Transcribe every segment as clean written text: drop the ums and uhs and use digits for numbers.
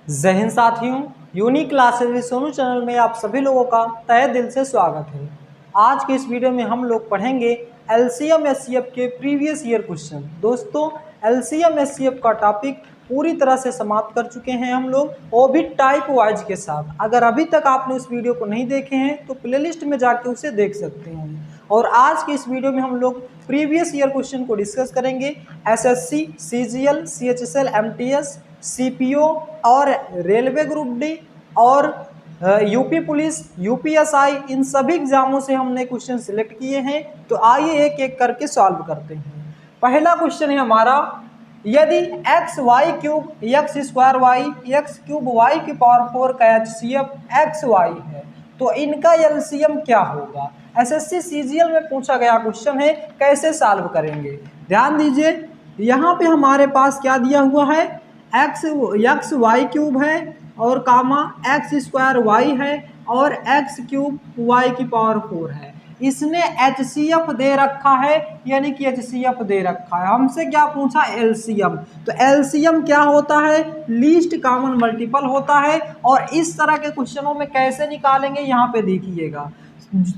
जय हिंद साथियों, unique classes with Sonu channel में आप सभी लोगों का तहे दिल से स्वागत है। आज के इस वीडियो में हम लोग पढ़ेंगे एलसीएम एचसीएफ के प्रीवियस ईयर क्वेश्चन। दोस्तों, एलसीएम एचसीएफ का टॉपिक पूरी तरह से समाप्त कर चुके हैं हम लोग, वो भी टाइप वाइज के साथ। अगर अभी तक आपने उस वीडियो को नहीं देखे हैं तो प्लेलिस्ट में जाके उसे देख सकते हैं। और आज के इस वीडियो में हम लोग प्रीवियस ईयर क्वेश्चन को डिस्कस करेंगे। SSC, CGL, CHSL, MTS, CPO और रेलवे ग्रुप डी और यूपी पुलिस, यूपीएसआई, इन सभी एग्जामों से हमने क्वेश्चन सिलेक्ट किए हैं। तो आइए एक एक करके सॉल्व करते हैं। पहला क्वेश्चन है हमारा, यदि x y cube x square y x cube y की पावर 4 का एचसीएफ एक्स वाई है तो इनका एलसीएम क्या होगा। एसएससी सीजीएल में पूछा गया क्वेश्चन है, कैसे सॉल्व करेंगे। ध्यान दीजिए, यहाँ पे हमारे पास क्या दिया हुआ है, एक्स वाई क्यूब है और कामा एक्स स्क्वायर वाई है और एक्स क्यूब वाई की पावर 4 है। इसने एचसीएफ दे रखा है, यानी कि एचसीएफ दे रखा है। हमसे क्या पूछा, एलसीएम। तो एलसीएम क्या होता है, लीस्ट कॉमन मल्टीपल होता है। और इस तरह के क्वेश्चनों में कैसे निकालेंगे, यहाँ पे देखिएगा।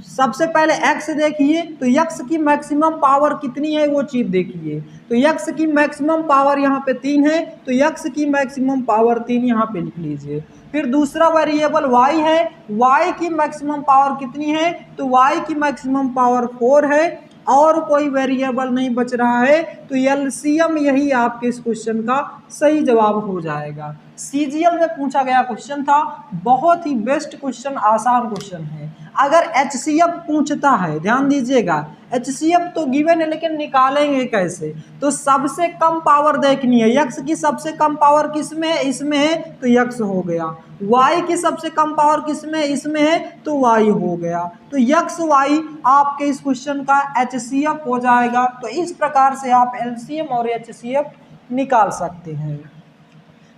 सबसे पहले x देखिए, तो x की मैक्सिमम पावर कितनी है वो चीज देखिए। तो x की मैक्सिमम पावर यहाँ पे 3 है, तो x की मैक्सिमम पावर 3 यहाँ पे लिख लीजिए। फिर दूसरा वेरिएबल y है, y की मैक्सिमम पावर कितनी है, तो y की मैक्सिमम पावर 4 है और कोई वेरिएबल नहीं बच रहा है। तो एलसीएम यही आपके इस क्वेश्चन का सही जवाब हो जाएगा। सीजीएल में पूछा गया क्वेश्चन था, बहुत ही बेस्ट क्वेश्चन, आसान क्वेश्चन है। अगर एचसीएफ पूछता है, ध्यान दीजिएगा, एचसीएफ तो गिवन है लेकिन निकालेंगे कैसे। तो सबसे कम पावर देखनी है, एक्स की सबसे कम पावर किसमें है, इसमें है, तो एक्स हो गया। वाई की सबसे कम पावर किसमें, इसमें है, तो वाई हो गया। तो एक्स वाई आपके इस क्वेश्चन का एचसीएफ हो जाएगा। तो इस प्रकार से आप एलसीएम और एचसीएफ निकाल सकते हैं।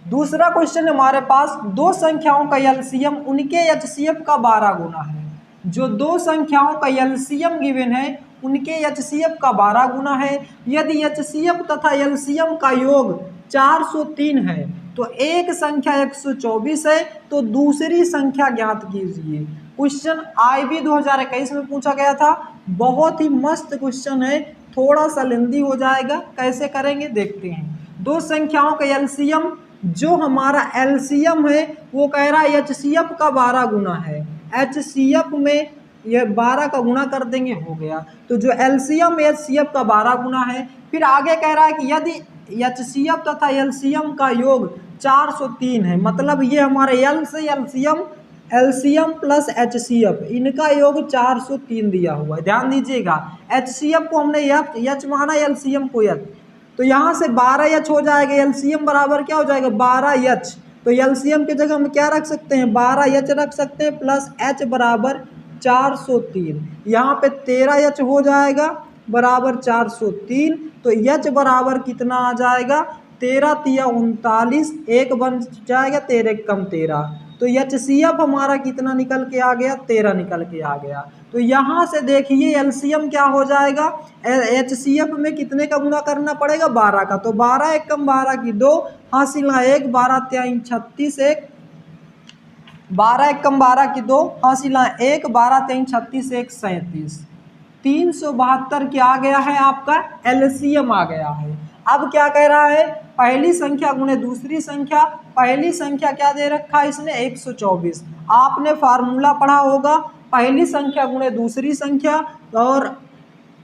दूसरा क्वेश्चन हमारे पास, दो संख्याओं का एलसीएम उनके एचसीएफ का 12 गुना है। जो दो संख्याओं का एलसीएम गिवन है उनके एचसीएफ का 12 गुना है। यदि एचसीएफ तथा एलसीएम का योग 403 है तो एक संख्या 124 है, तो दूसरी संख्या ज्ञात कीजिए। क्वेश्चन आईबी 2021 में पूछा गया था, बहुत ही मस्त क्वेश्चन है, थोड़ा सा लेंदी हो जाएगा। कैसे करेंगे देखते हैं। दो संख्याओं का एलसीएम, जो हमारा एलसीएम है वो कह रहा है एचसीएफ का 12 गुना है। एचसीएफ में ये 12 का गुणा कर देंगे, हो गया। तो जो एलसीएम एचसीएफ का 12 गुना है। फिर आगे कह रहा है कि यदि एचसीएफ तथा एलसीएम का योग 403 है, मतलब ये हमारे एल से एलसीएम प्लस एचसीएफ, इनका योग 403 दिया हुआ है। ध्यान दीजिएगा, एचसीएफ को हमने एच माना, एलसीएम को एच, तो यहाँ से 12H हो जाएगा। एलसीएम बराबर क्या हो जाएगा, 12H। तो एलसीएम की जगह हम क्या रख सकते हैं, 12H रख सकते हैं, प्लस H बराबर 403। यहाँ पे 13H हो जाएगा बराबर 403। तो H बराबर कितना आ जाएगा, 13 तिया 39, एक बन जाएगा, 13 कम 13। तो एचसीएफ हमारा कितना निकल के आ गया, 13 निकल के आ गया। तो यहाँ से देखिए एलसीएम क्या हो जाएगा, एचसीएफ में कितने का गुना करना पड़ेगा, 12 का। तो 12 एक कम 12 की 2, हासिला 1, 12 त्याई 36, 1 12 एक कम 12 की 2, हासिला 1, 12 त्याई 36, 1 37, 372 क्या आ गया है, आपका एलसीएम आ गया है। अब क्या कह रहा है, पहली संख्या गुणे दूसरी संख्या। पहली संख्या क्या दे रखा है इसने, 124। आपने फार्मूला पढ़ा होगा, पहली संख्या गुणे दूसरी संख्या और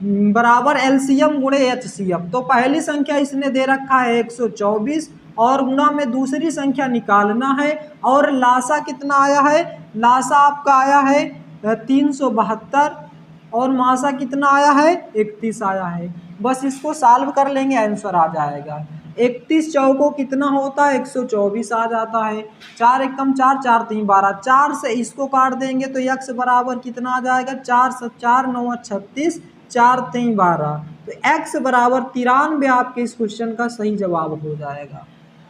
बराबर एलसीएम गुणे एचसीएफ। तो पहली संख्या इसने दे रखा है 124 और गुणा में दूसरी संख्या निकालना है। और लासा कितना आया है, लासा आपका आया है 372 और मासा कितना आया है, 31 आया है। बस इसको सॉल्व कर लेंगे, आंसर आ जाएगा। 31 चौको कितना होता है, 124 आ जाता है। 4 एक कम 4, 4 3 12, 4 से इसको काट देंगे तो x बराबर कितना आ जाएगा, 4 7 4 9 36, 4 3 12। तो x बराबर 93 आपके इस क्वेश्चन का सही जवाब हो जाएगा।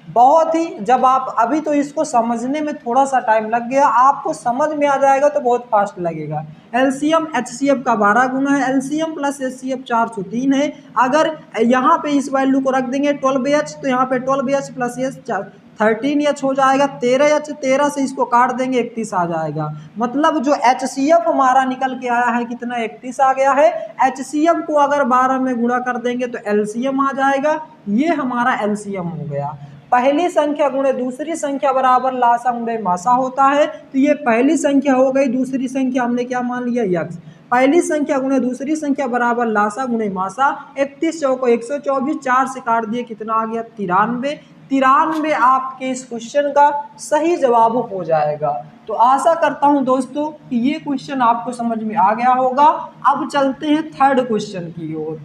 बहुत ही, जब आप अभी तो इसको समझने में थोड़ा सा टाइम लग गया, आपको समझ में आ जाएगा तो बहुत फास्ट लगेगा। एलसीएम एचसीएफ का 12 गुना है, एलसीएम प्लस एचसीएफ 403 है। अगर यहाँ पे इस वैल्यू को रख देंगे 12H, तो यहाँ पे 12H प्लस एच 13H हो जाएगा, 13H, 13 से इसको काट देंगे 31 आ जाएगा। मतलब जो HCF हमारा निकल के आया है कितना, 31 आ गया है। HCF को अगर 12 में गुणा कर देंगे तो LCM आ जाएगा, ये हमारा LCM हो गया। पहली संख्या गुणे दूसरी संख्या बराबर लासा गुणे मासा होता है, तो ये पहली संख्या हो गई, दूसरी संख्या हमने क्या मान लिया, यक्स। पहली संख्या गुणे दूसरी संख्या बराबर लासा गुणे मासा, 31 चौको 124, 4 से काट दिए कितना आ गया, 93। 93 आपके इस क्वेश्चन का सही जवाब हो जाएगा। तो आशा करता हूं दोस्तों कि ये क्वेश्चन आपको समझ में आ गया होगा। अब चलते हैं थर्ड क्वेश्चन की ओर।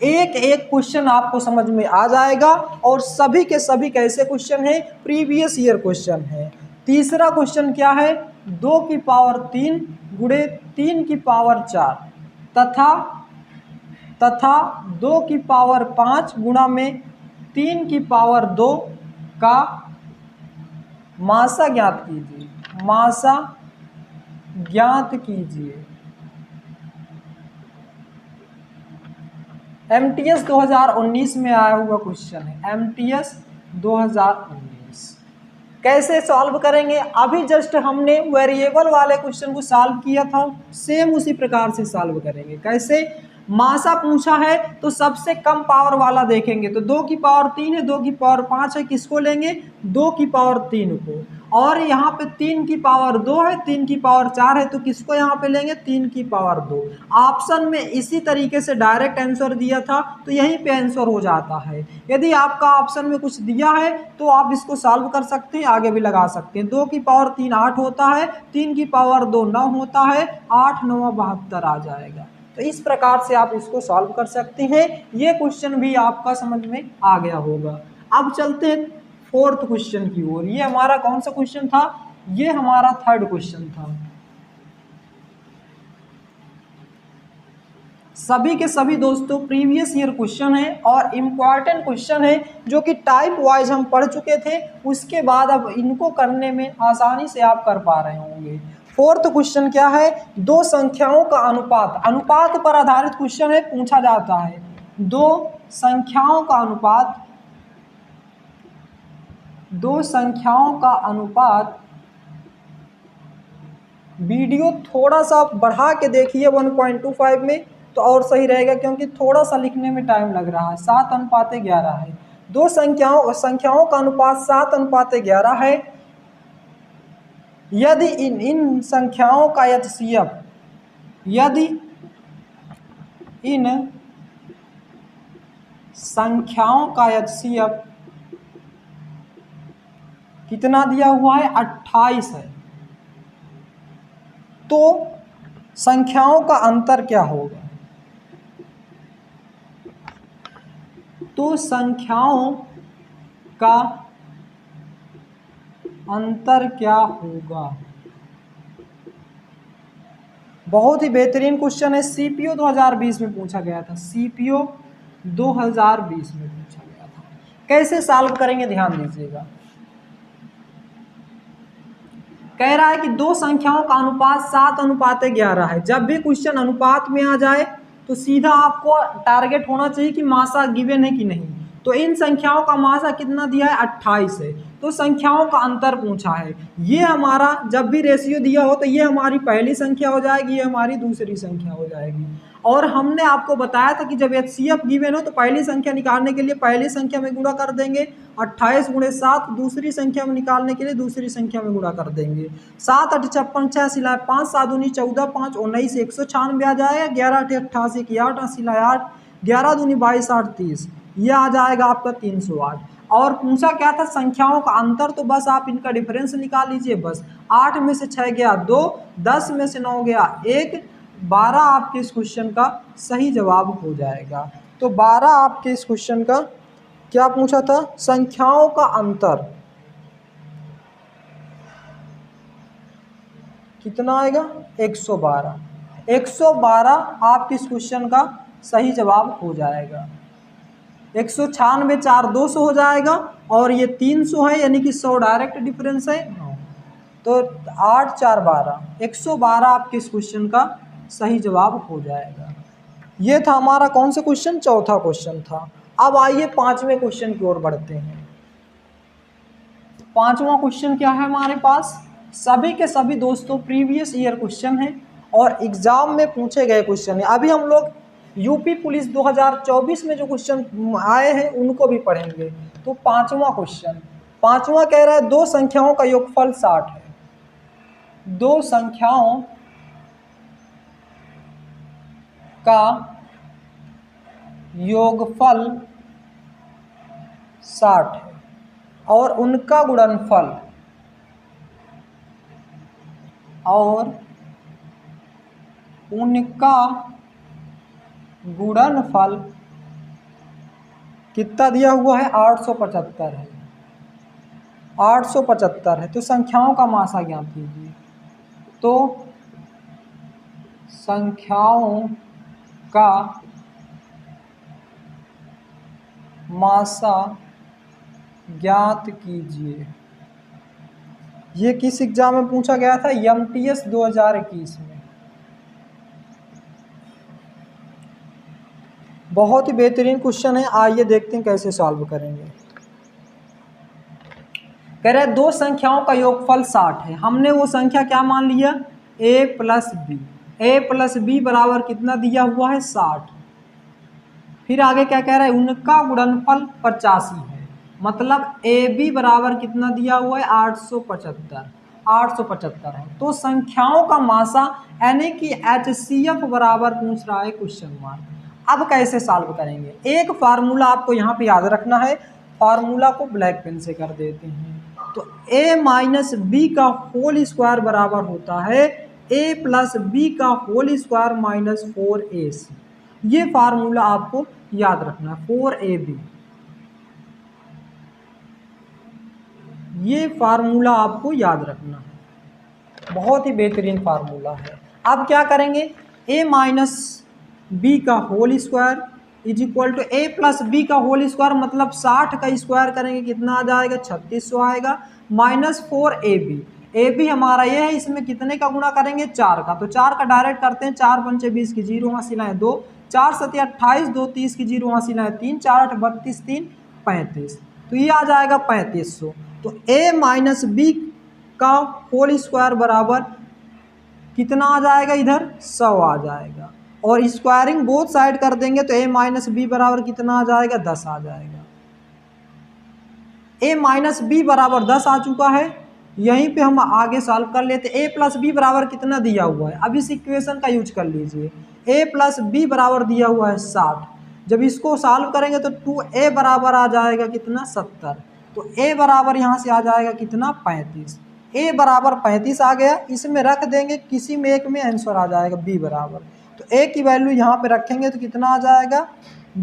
एक एक क्वेश्चन आपको समझ में आ जाएगा और सभी के सभी कैसे क्वेश्चन है, प्रीवियस ईयर क्वेश्चन है। तीसरा क्वेश्चन क्या है, 2 की पावर 3 गुणे 3 की पावर 4 तथा 2 की पावर 5 गुणा में 3 की पावर 2 का मासा ज्ञात कीजिए। मासा ज्ञात कीजिए। MTS 2019 में आया हुआ क्वेश्चन है, MTS 2019। कैसे सॉल्व करेंगे, अभी जस्ट हमने वेरिएबल वाले क्वेश्चन को सॉल्व किया था, सेम उसी प्रकार से सॉल्व करेंगे। कैसे, मासा पूछा है तो सबसे कम पावर वाला देखेंगे, तो 2 की पावर 3 है, 2 की पावर 5 है, किसको लेंगे, 2 की पावर 3 को। और यहाँ पे 3 की पावर 2 है, 3 की पावर 4 है, तो किसको यहाँ पे लेंगे, 3 की पावर 2। ऑप्शन में इसी तरीके से डायरेक्ट आंसर दिया था तो यहीं पे आंसर हो जाता है। यदि आपका ऑप्शन में कुछ दिया है तो आप इसको सॉल्व कर सकते हैं, आगे भी लगा सकते हैं। 2 की पावर 3 8 होता है, 3 की पावर 2 9 होता है, 8 9 72 आ जाएगा। तो इस प्रकार से आप इसको सॉल्व कर सकते हैं। ये क्वेश्चन भी आपका समझ में आ गया होगा। अब चलते हैं फोर्थ क्वेश्चन की ओर। ये हमारा कौन सा क्वेश्चन था, ये हमारा थर्ड क्वेश्चन था। सभी के सभी दोस्तों प्रीवियस ईयर क्वेश्चन है और इम्पॉर्टेंट क्वेश्चन है, जो कि टाइप वाइज हम पढ़ चुके थे। उसके बाद अब इनको करने में आसानी से आप कर पा रहे होंगे। फोर्थ क्वेश्चन क्या है, दो संख्याओं का अनुपात, अनुपात पर आधारित क्वेश्चन है, पूछा जाता है दो संख्याओं का अनुपात, दो संख्याओं का अनुपात। वीडियो थोड़ा सा बढ़ा के देखिए 1.25 में तो और सही रहेगा, क्योंकि थोड़ा सा लिखने में टाइम लग रहा है। 7:11 है, दो संख्याओं का अनुपात 7:11 है। यदि इन संख्याओं का HCF, यदि इन संख्याओं का HCF कितना दिया हुआ है, 28 है, तो संख्याओं का अंतर क्या होगा, तो संख्याओं का अंतर क्या होगा। बहुत ही बेहतरीन क्वेश्चन है, CPO 2020 में पूछा गया था, CPO 2020 में पूछा गया था। कैसे सॉल्व करेंगे ध्यान दीजिएगा। कह रहा है कि दो संख्याओं का अनुपात 7:11 है। जब भी क्वेश्चन अनुपात में आ जाए तो सीधा आपको टारगेट होना चाहिए कि मासा गिवन है कि नहीं। तो इन संख्याओं का मासा कितना दिया है, 28 है। तो संख्याओं का अंतर पूछा है। ये हमारा जब भी रेशियो दिया हो तो ये हमारी पहली संख्या हो जाएगी, ये हमारी दूसरी संख्या हो जाएगी। और हमने आपको बताया था कि जब HCF गिवन हो तो पहली संख्या निकालने के लिए पहली संख्या में गुणा कर देंगे, 28 गुणे 7, दूसरी संख्या में निकालने के लिए दूसरी संख्या में गुणा कर देंगे। 7 8 56 6 सिलाए 5, 7 दूनी 14, 5 19 196 आ जाएगा, 11 8 88 की 8 सिलाए 8, 11 दूनी 22 8 30, ये आ जाएगा आपका 308। और पूछा क्या था, संख्याओं का अंतर, तो बस आप इनका डिफरेंस निकाल लीजिए। बस 8 में से 6 गया 2, 10 में से 9 गया 1, 12 आपके इस क्वेश्चन का सही जवाब हो जाएगा। तो 12 आपके इस क्वेश्चन का क्या पूछा था, संख्याओं का अंतर कितना आएगा, 112। 112 आपके इस क्वेश्चन का सही जवाब हो जाएगा। 196 4 200 हो जाएगा, और ये 300 है यानी कि 100 डायरेक्ट डिफरेंस है। तो 8 4 12, 112 आपके इस क्वेश्चन का सही जवाब हो जाएगा। ये था हमारा कौन सा क्वेश्चन, चौथा क्वेश्चन था। अब आइए पांचवें क्वेश्चन की ओर बढ़ते हैं। पांचवा क्वेश्चन क्या है हमारे पास, सभी के सभी दोस्तों प्रीवियस ईयर क्वेश्चन है और एग्जाम में पूछे गए क्वेश्चन है। अभी हम लोग यूपी पुलिस 2024 में जो क्वेश्चन आए हैं उनको भी पढ़ेंगे। तो पांचवा क्वेश्चन, पांचवा कह रहा है दो संख्याओं का योगफल 60 है। दो संख्याओं का योगफल 60 है और उनका गुणनफल कितना दिया हुआ है, 875 है। 875 है। तो संख्याओं का मासा ज्ञात कीजिए। तो संख्याओं का मासा ज्ञात कीजिए। ये किस एग्जाम में पूछा गया था, एमटीएस 2021 में। बहुत ही बेहतरीन क्वेश्चन है, आइए देखते हैं कैसे सॉल्व करेंगे। कह रहा है दो संख्याओं का योगफल 60 है। हमने वो संख्या क्या मान लिया, a plus B. A plus B बराबर कितना दिया हुआ है, 60। फिर आगे क्या कह रहा है, उनका गुणनफल 85 है। मतलब ए बी बराबर कितना दिया हुआ है, 875। 875 है। तो संख्याओं का मासा यानी कि HCF बराबर पूछ रहा है क्वेश्चन मार्क। अब कैसे सॉल्व करेंगे, एक फार्मूला आपको यहाँ पे याद रखना है। फार्मूला को ब्लैक पेन से कर देते हैं। तो a माइनस बी का होल स्क्वायर बराबर होता है a प्लस बी का होल स्क्वायर माइनस 4ac। ये फार्मूला आपको याद रखना है, 4ab। ये फार्मूला आपको याद रखना है, बहुत ही बेहतरीन फार्मूला है। अब क्या करेंगे, a माइनस बी का whole square is equal to a plus B का होल स्क्वायर, मतलब 60 का स्क्वायर करेंगे कितना आ जाएगा, 3600 आएगा। माइनस 4ab, ab हमारा ये है, इसमें कितने का गुणा करेंगे, 4 का। तो 4 का डायरेक्ट करते हैं, 4 पंचे 20 की, 0 हासिल है 2, 4 सत्या 28, 2 30 की, 0 हासिल है 3, 4 8 32, 3 35। तो ये आ जाएगा 3500। तो a माइनस बी का होल स्क्वायर बराबर कितना आ जाएगा, इधर 100 आ जाएगा। और स्क्वायरिंग बोथ साइड कर देंगे तो a माइनस बी बराबर कितना आ जाएगा, 10 आ जाएगा। a माइनस बी बराबर 10 आ चुका है। यहीं पे हम आगे सॉल्व कर लेते। a प्लस बी बराबर कितना दिया हुआ है, अब इस इक्वेशन का यूज कर लीजिए। a प्लस बी बराबर दिया हुआ है 60। जब इसको सॉल्व करेंगे तो 2a बराबर आ जाएगा कितना, 70। तो a बराबर यहाँ से आ जाएगा कितना, 35। a बराबर 35 आ गया, इसमें रख देंगे, किसी में एक में आंसर आ जाएगा b बराबर। तो a की वैल्यू यहाँ पे रखेंगे तो कितना आ जाएगा,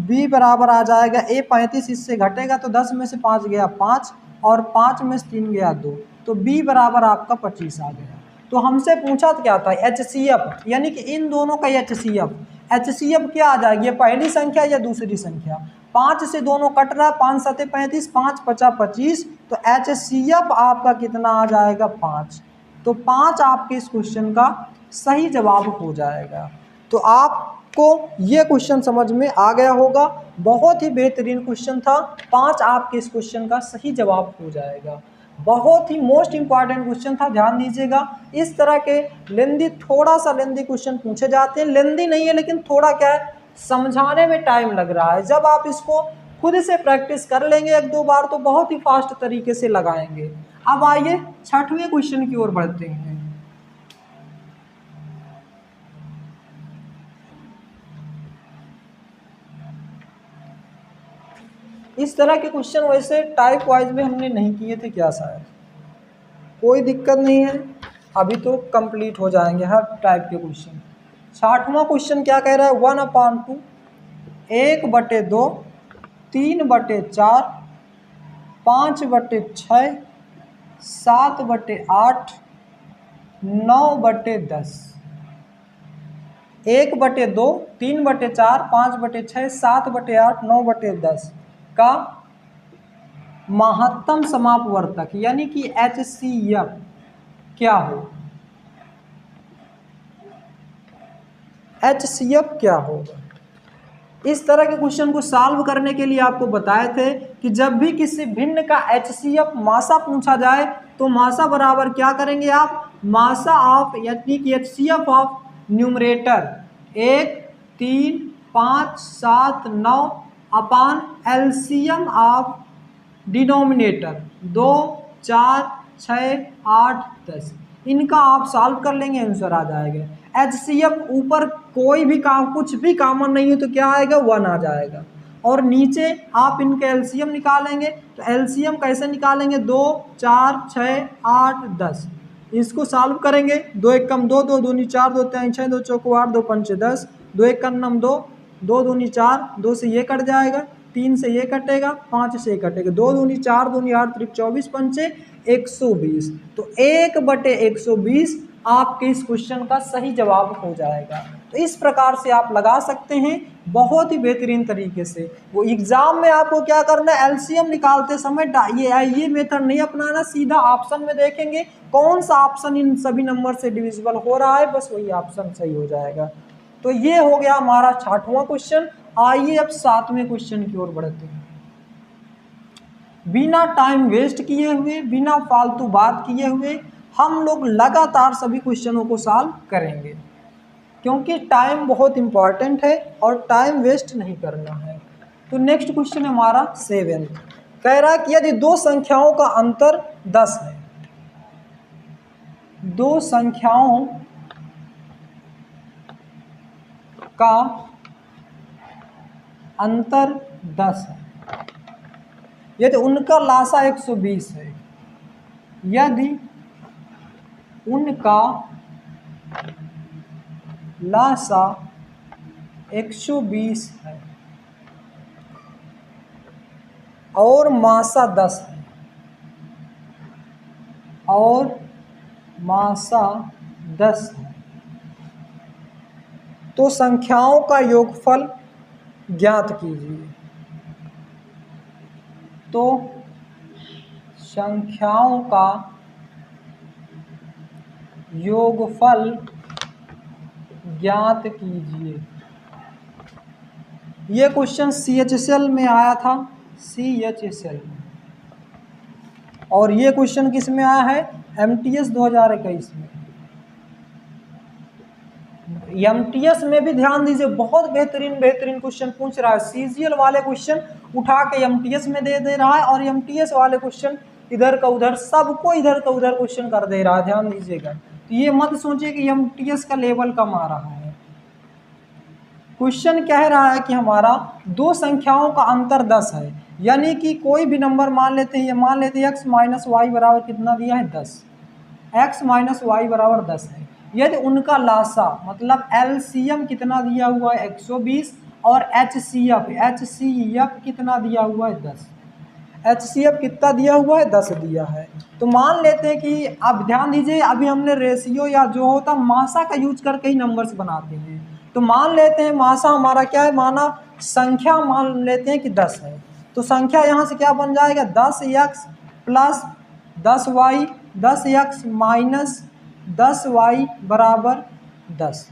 b बराबर आ जाएगा a 35, इससे घटेगा तो 10 में से 5 गया 5 और 5 में से 3 गया 2, तो b बराबर आपका 25 आ गया। तो हमसे पूछा क्या था, HCF यानी कि इन दोनों का HCF क्या आ जाएगी, ये पहली संख्या या दूसरी संख्या। 5 से दोनों कट रहा है, 5 7 35, 5 5 25, तो HCF आपका कितना आ जाएगा, 5। तो 5 आपके इस क्वेश्चन का सही जवाब हो जाएगा। तो आपको ये क्वेश्चन समझ में आ गया होगा, बहुत ही बेहतरीन क्वेश्चन था। 5 आपके इस क्वेश्चन का सही जवाब हो जाएगा। बहुत ही मोस्ट इंपॉर्टेंट क्वेश्चन था, ध्यान दीजिएगा। इस तरह के लेंदी, थोड़ा सा लेंदी क्वेश्चन पूछे जाते हैं, लेंदी नहीं है लेकिन थोड़ा क्या है, समझाने में टाइम लग रहा है। जब आप इसको खुद से प्रैक्टिस कर लेंगे 1-2 बार तो बहुत ही फास्ट तरीके से लगाएंगे। अब आइए 6वें क्वेश्चन की ओर बढ़ते हैं। इस तरह के क्वेश्चन वैसे टाइप वाइज में हमने नहीं किए थे क्या, शायद कोई दिक्कत नहीं है, अभी तो कंप्लीट हो जाएंगे हर टाइप के क्वेश्चन। 60वां क्वेश्चन क्या कह रहा है, 1/2, 1/2, 3/4, 5/6, 7/8, 9/10। 1/2, 3/4, 5/6, 7/8, 9/10। का महत्तम समापवर्तक यानी कि HCF क्या हो। HCF क्या होगा। इस तरह के क्वेश्चन को सॉल्व करने के लिए आपको बताए थे कि जब भी किसी भिन्न का HCF मासा पूछा जाए तो मासा बराबर क्या करेंगे आप, मासा ऑफ यानी कि HCF of numerator 1, 3, 5, 7, 9 upon LCM of denominator 2, 4, 6, 8, 10। इनका आप सॉल्व कर लेंगे, आंसर आ जाएगा। HCF ऊपर कोई भी काम कुछ भी कॉमन नहीं है तो क्या आएगा, 1 आ जाएगा। और नीचे आप इनके LCM निकालेंगे तो LCM कैसे निकालेंगे, 2, 4, 6, 8, 10। इसको सॉल्व करेंगे, 2 1 कम 2, 2 दूनी 4, 2 3 6, 2 चौको 8, 2 पंचे 10, 2 1 कम 2, 2 दूनी 4, 2 से ये कट जाएगा, 3 से ये कटेगा, 5 से ये कटेगा, 2 दूनी 4, दूनी 8, 3 24 पंचे 120। तो 1/120 आपके इस क्वेश्चन का सही जवाब हो जाएगा। तो इस प्रकार से आप लगा सकते हैं बहुत ही बेहतरीन तरीके से। वो एग्जाम में आपको क्या करना है, LCM निकालते समय ये मेथड नहीं अपनाना, सीधा ऑप्शन में देखेंगे कौन सा ऑप्शन इन सभी नंबर से डिविजिबल हो रहा है, बस वही ऑप्शन सही हो जाएगा। तो ये हो गया हमारा 6वां क्वेश्चन। आइए अब 7वें क्वेश्चन की ओर बढ़ते हैं। बिना टाइम वेस्ट किए हुए, बिना फालतू बात किए हुए हम लोग लगातार सभी क्वेश्चनों को सॉल्व करेंगे, क्योंकि टाइम बहुत इंपॉर्टेंट है और टाइम वेस्ट नहीं करना है। तो नेक्स्ट क्वेश्चन हमारा 7 कह रहा है कि यदि दो संख्याओं का अंतर 10 है, दो संख्याओं का अंतर 10 है, यदि उनका लासा 120 है, यदि उनका लासा 120 है और मासा 10 है, और मासा 10 है, तो संख्याओं का योगफल ज्ञात कीजिए। तो संख्याओं का योगफल ज्ञात कीजिए। ये क्वेश्चन CHSL में आया था, CHSL में, और ये क्वेश्चन किस में आया है, MTS 2021 में। MTS में भी ध्यान दीजिए, बहुत बेहतरीन क्वेश्चन पूछ रहा है। CGL वाले क्वेश्चन उठा के MTS में दे रहा है, और MTS वाले क्वेश्चन इधर का उधर, सबको इधर का उधर क्वेश्चन कर दे रहा है, ध्यान दीजिएगा। तो ये मत सोचिए कि MTS का लेवल कम आ रहा है। क्वेश्चन कह रहा है कि हमारा दो संख्याओं का अंतर 10 है, यानी कि कोई भी नंबर मान लेते हैं, ये मान लेते हैं x माइनस वाई बराबर कितना दिया है, 10। x माइनस वाई बराबर 10 है। यदि उनका लासा मतलब LCM कितना दिया हुआ है, 120, और HCF कितना दिया हुआ है, 10। HCF कितना दिया हुआ है, 10 दिया है। तो मान लेते हैं कि, अब ध्यान दीजिए, अभी हमने रेशियो या जो होता मासा का यूज करके ही नंबर्स बनाते हैं। तो मान लेते हैं मासा हमारा क्या है, माना संख्या मान लेते हैं कि 10 है, तो संख्या यहाँ से क्या बन जाएगा, 10x plus 10y, 10x minus 10y बराबर 10।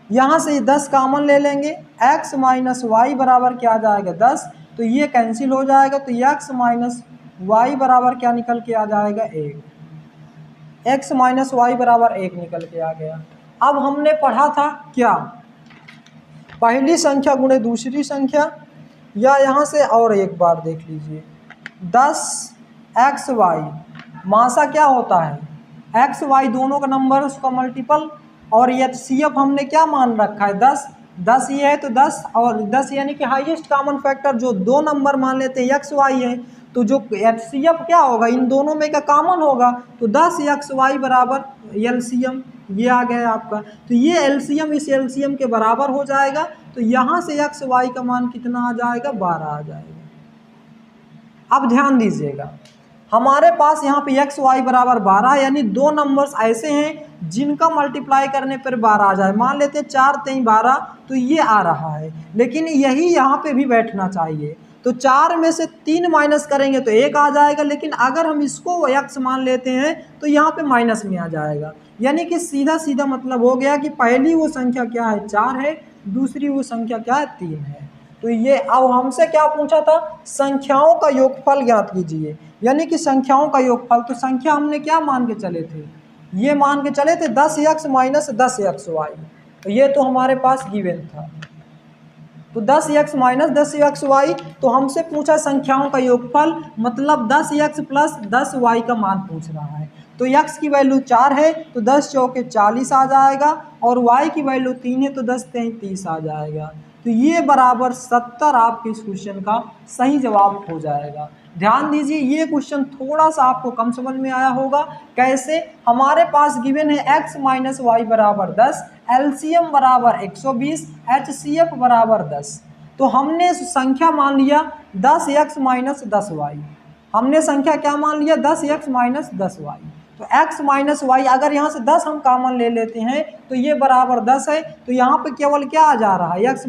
यहाँ से 10 कॉमन ले लेंगे, x माइनस वाई बराबर क्या आ जाएगा, 10। तो ये कैंसिल हो जाएगा, तो x माइनस वाई बराबर क्या निकल के आ जाएगा, 1। x माइनस वाई बराबर 1 निकल के आ गया। अब हमने पढ़ा था क्या, पहली संख्या गुणे दूसरी संख्या, या यहाँ से और एक बार देख लीजिए, 10xy मासा क्या होता है, xy दोनों का नंबर उसका मल्टीपल, और HCF हमने क्या मान रखा है, 10। 10 ये है तो 10, और 10 यानी कि हाईएस्ट कॉमन फैक्टर जो दो नंबर मान लेते हैं xy है, तो जो HCF क्या होगा, इन दोनों में का कॉमन होगा, तो 10xy बराबर LCM, ये आ गया आपका। तो ये LCM इस LCM के बराबर हो जाएगा, तो यहाँ से xy का मान कितना आ जाएगा, 12 आ जाएगा। अब ध्यान दीजिएगा, हमारे पास यहाँ पे xy बराबर 12, यानी दो नंबर्स ऐसे हैं जिनका मल्टीप्लाई करने पर 12 आ जाए। मान लेते हैं 4 3 12, तो ये आ रहा है, लेकिन यही यहाँ पे भी बैठना चाहिए। तो 4 में से 3 माइनस करेंगे तो 1 आ जाएगा, लेकिन अगर हम इसको x मान लेते हैं तो यहाँ पे माइनस में आ जाएगा। यानी कि सीधा सीधा मतलब हो गया कि पहली वो संख्या क्या है 4 है, दूसरी वो संख्या क्या है 3 है। तो ये अब हमसे क्या पूछा था, संख्याओं का योगफल ज्ञात कीजिए, यानी कि संख्याओं का योगफल। तो संख्या हमने क्या मान के चले थे, ये मान के चले थे 10x माइनस 10xy। तो ये तो हमारे पास गिवन था, तो 10x माइनस 10xy। तो हमसे पूछा संख्याओं का योगफल, मतलब 10x प्लस 10y का मान पूछ रहा है। तो x की वैल्यू 4 है तो 10 चौके 40 आ जाएगा, और y की वैल्यू 3 है तो 10 तेईं 30 आ जाएगा। तो ये बराबर 70 आपके इस क्वेश्चन का सही जवाब हो जाएगा। ध्यान दीजिए, ये क्वेश्चन थोड़ा सा आपको कम समझ में आया होगा। कैसे, हमारे पास गिवन है x माइनस वाई बराबर 10, एलसीएम बराबर 120, एचसीएफ बराबर 10। तो हमने संख्या मान लिया 10x माइनस 10y, हमने संख्या क्या मान लिया 10x माइनस 10y। तो x माइनस वाई, अगर यहाँ से 10 हम कॉमन ले लेते हैं तो ये बराबर 10 है। तो यहाँ पे केवल क्या आ जा रहा है x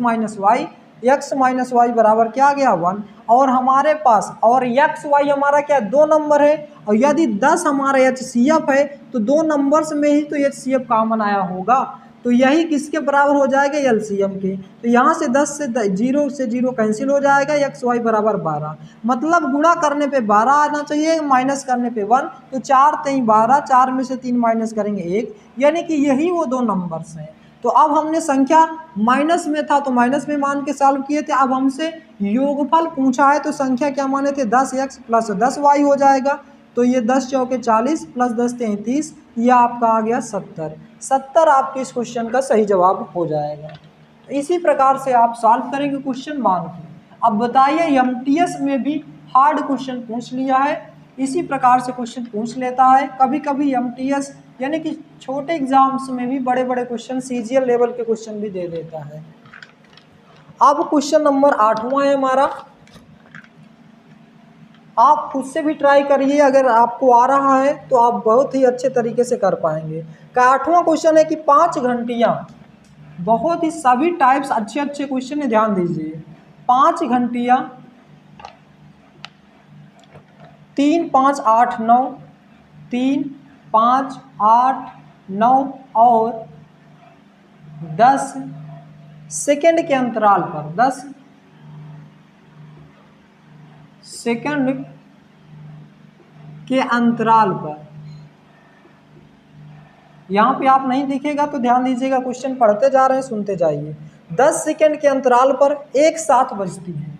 माइनस वाई बराबर क्या आ गया 1। और हमारे पास और एक्स वाई हमारा क्या 2 नंबर है, और यदि 10 हमारा एचसीएफ है तो 2 नंबर्स में ही तो एचसीएफ कॉमन आया होगा। तो यही किसके बराबर हो जाएगा, एलसीएम के। तो यहाँ से 10 से 0 से 0 कैंसिल हो जाएगा, एक्स वाई बराबर 12। मतलब गुणा करने पे 12 आना चाहिए, माइनस करने पे 1। तो 4 तेईं 12, 4 में से 3 माइनस करेंगे 1, यानी कि यही वो 2 नंबर्स हैं। तो अब हमने संख्या माइनस में था तो माइनस में मान के सॉल्व किए थे। अब हमसे योगफल पूछा है तो संख्या क्या माने थे 10x प्लस 10y हो जाएगा। तो ये 10 चौके 40 प्लस 10 33, यह आपका आ गया 70 आपके इस क्वेश्चन का सही जवाब हो जाएगा। तो इसी प्रकार से आप सॉल्व करेंगे क्वेश्चन मान के। अब बताइए, एमटीएस में भी हार्ड क्वेश्चन पूछ लिया है, इसी प्रकार से क्वेश्चन पूछ लेता है। कभी कभी एमटीएस यानी कि छोटे एग्जाम्स में भी बड़े बड़े क्वेश्चन, सीजीएल लेवल के क्वेश्चन भी दे देता है। अब क्वेश्चन नंबर 8वां है हमारा। आप खुद से भी ट्राई करिए, अगर आपको आ रहा है तो आप बहुत ही अच्छे तरीके से कर पाएंगे। का 8वां क्वेश्चन है कि 5 घंटियां, बहुत ही सभी टाइप्स अच्छे अच्छे क्वेश्चन है, ध्यान दीजिए। 5 घंटियां 3 5 8 9, 3 5 8 9 और 10 सेकेंड के अंतराल पर, 10 सेकेंड के अंतराल पर, यहाँ पे आप नहीं दिखेगा तो ध्यान दीजिएगा, क्वेश्चन पढ़ते जा रहे हैं, सुनते जाइए। 10 सेकेंड के अंतराल पर एक साथ बजती है,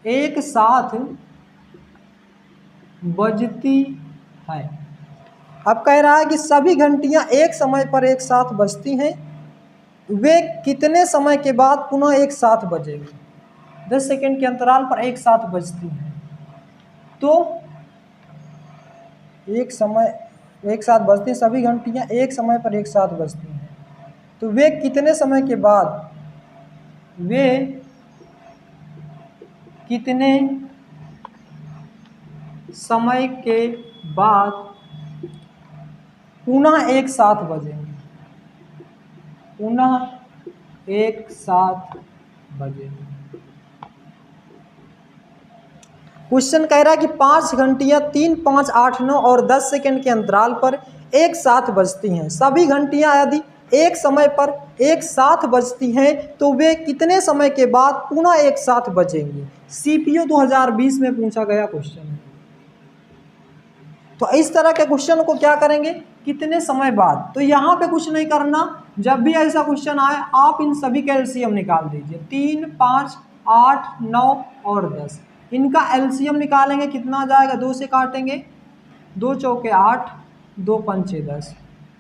एक साथ बजती है। अब कह रहा है कि सभी घंटियां एक समय पर एक साथ बजती हैं, वे कितने समय के बाद पुनः एक साथ बजेंगी। 10 सेकेंड के अंतराल पर एक साथ बजती हैं, तो एक साथ बजती, सभी घंटियां एक समय पर एक साथ बजती हैं, तो वे कितने समय के बाद, वे कितने समय के बाद पुनः एक साथ बजेंगे, पुनः एक साथ बजेंगे। क्वेश्चन कह रहा है कि 5 घंटियां 3 5 8 9 और 10 सेकेंड के अंतराल पर एक साथ बजती हैं। सभी घंटियां यदि एक समय पर एक साथ बजती हैं तो वे कितने समय के बाद पुनः एक साथ बजेंगी। सीपीयू 2020 में पूछा गया क्वेश्चन है। तो इस तरह के क्वेश्चन को क्या करेंगे, कितने समय बाद। तो यहाँ पे कुछ नहीं करना, जब भी ऐसा क्वेश्चन आए आप इन सभी का एलसीएम निकाल दीजिए। 3 5 8 9 और 10, इनका एलसीएम निकालेंगे, कितना आ जाएगा, 2 से काटेंगे, 2 चौके 8, 2 पंचे 10,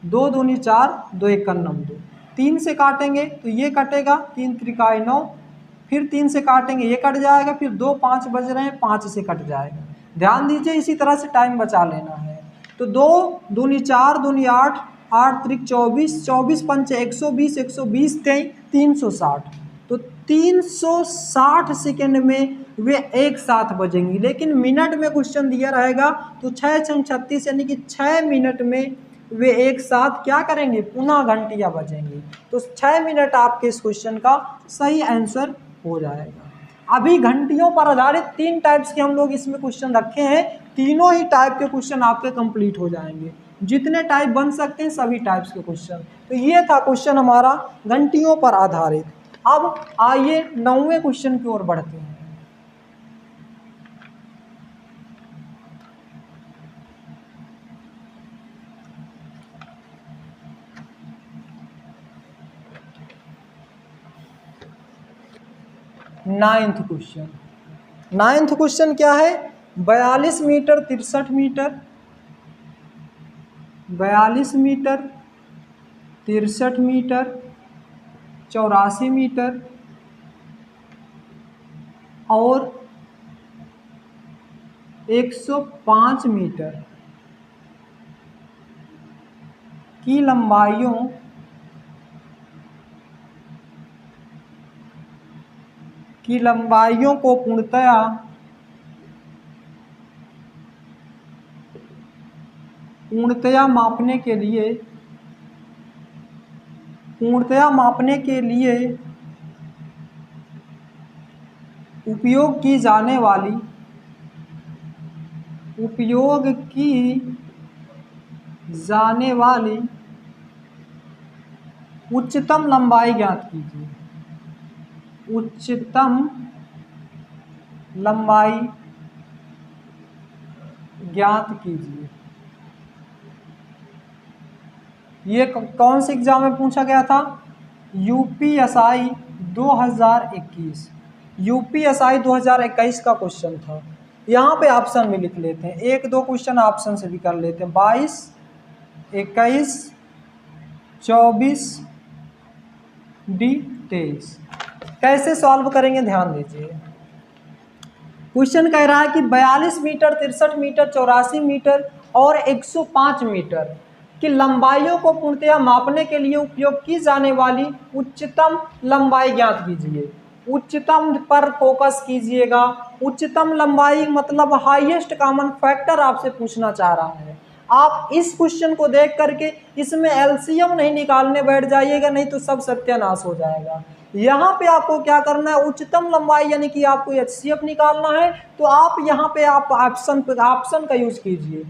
2 दूनी 4, 2 एकम 2। 3 से काटेंगे तो ये कटेगा, 3 त्रिकाई 9, फिर 3 से काटेंगे ये कट जाएगा, फिर 2 5 बज रहे हैं, 5 से कट जाएगा। ध्यान दीजिए, इसी तरह से टाइम बचा लेना है। तो 2 दूनी 4, दूनी 8, 8 त्रिक 24, 24 पंचे 120, 120 तेईं 360। तो 360 सेकेंड में वे एक साथ बजेंगी। लेकिन मिनट में क्वेश्चन दिया रहेगा तो 6 × 36 यानी कि 6 मिनट में वे एक साथ क्या करेंगे, पुनः घंटियां बजेंगी। तो 6 मिनट आपके इस क्वेश्चन का सही आंसर हो जाएगा। अभी घंटियों पर आधारित 3 टाइप्स के हम लोग इसमें क्वेश्चन रखे हैं, तीनों ही टाइप के क्वेश्चन आपके कंप्लीट हो जाएंगे। जितने टाइप बन सकते हैं सभी टाइप्स के क्वेश्चन। तो ये था क्वेश्चन हमारा घंटियों पर आधारित। अब आइए 9वें क्वेश्चन की ओर बढ़ते हैं। नाइन्थ क्वेश्चन क्या है? 42 meter 63 meter, 42 meter 63 meter 84 meter और 105 मीटर की लंबाइयों को पूर्णतया मापने के लिए उपयोग की जाने वाली उच्चतम लंबाई ज्ञात कीजिए। उच्चतम लंबाई ज्ञात कीजिए। ये कौन से एग्जाम में पूछा गया था? यूपीएसआई 2021। यूपीएसआई 2021 का क्वेश्चन था। यहाँ पे ऑप्शन में लिख लेते हैं, 1-2 क्वेश्चन ऑप्शन से भी कर लेते हैं। 22, 21, 24, डी 23। कैसे सॉल्व करेंगे ध्यान दीजिए। क्वेश्चन कह रहा है कि 42 मीटर 63 मीटर 84 मीटर और 105 मीटर की लंबाइयों को पूर्णतया मापने के लिए उपयोग की जाने वाली उच्चतम लंबाई ज्ञात कीजिए। उच्चतम पर फोकस कीजिएगा। उच्चतम लंबाई मतलब हाईएस्ट कॉमन फैक्टर आपसे पूछना चाह रहा है। आप इस क्वेश्चन को देख करके इसमें एलसीएम नहीं निकालने बैठ जाइएगा, नहीं तो सब सत्यानाश हो जाएगा। यहाँ पे आपको क्या करना है? उच्चतम लंबाई यानी कि आपको एचसीएफ निकालना है, तो आप यहाँ पे आप ऑप्शन का यूज कीजिए।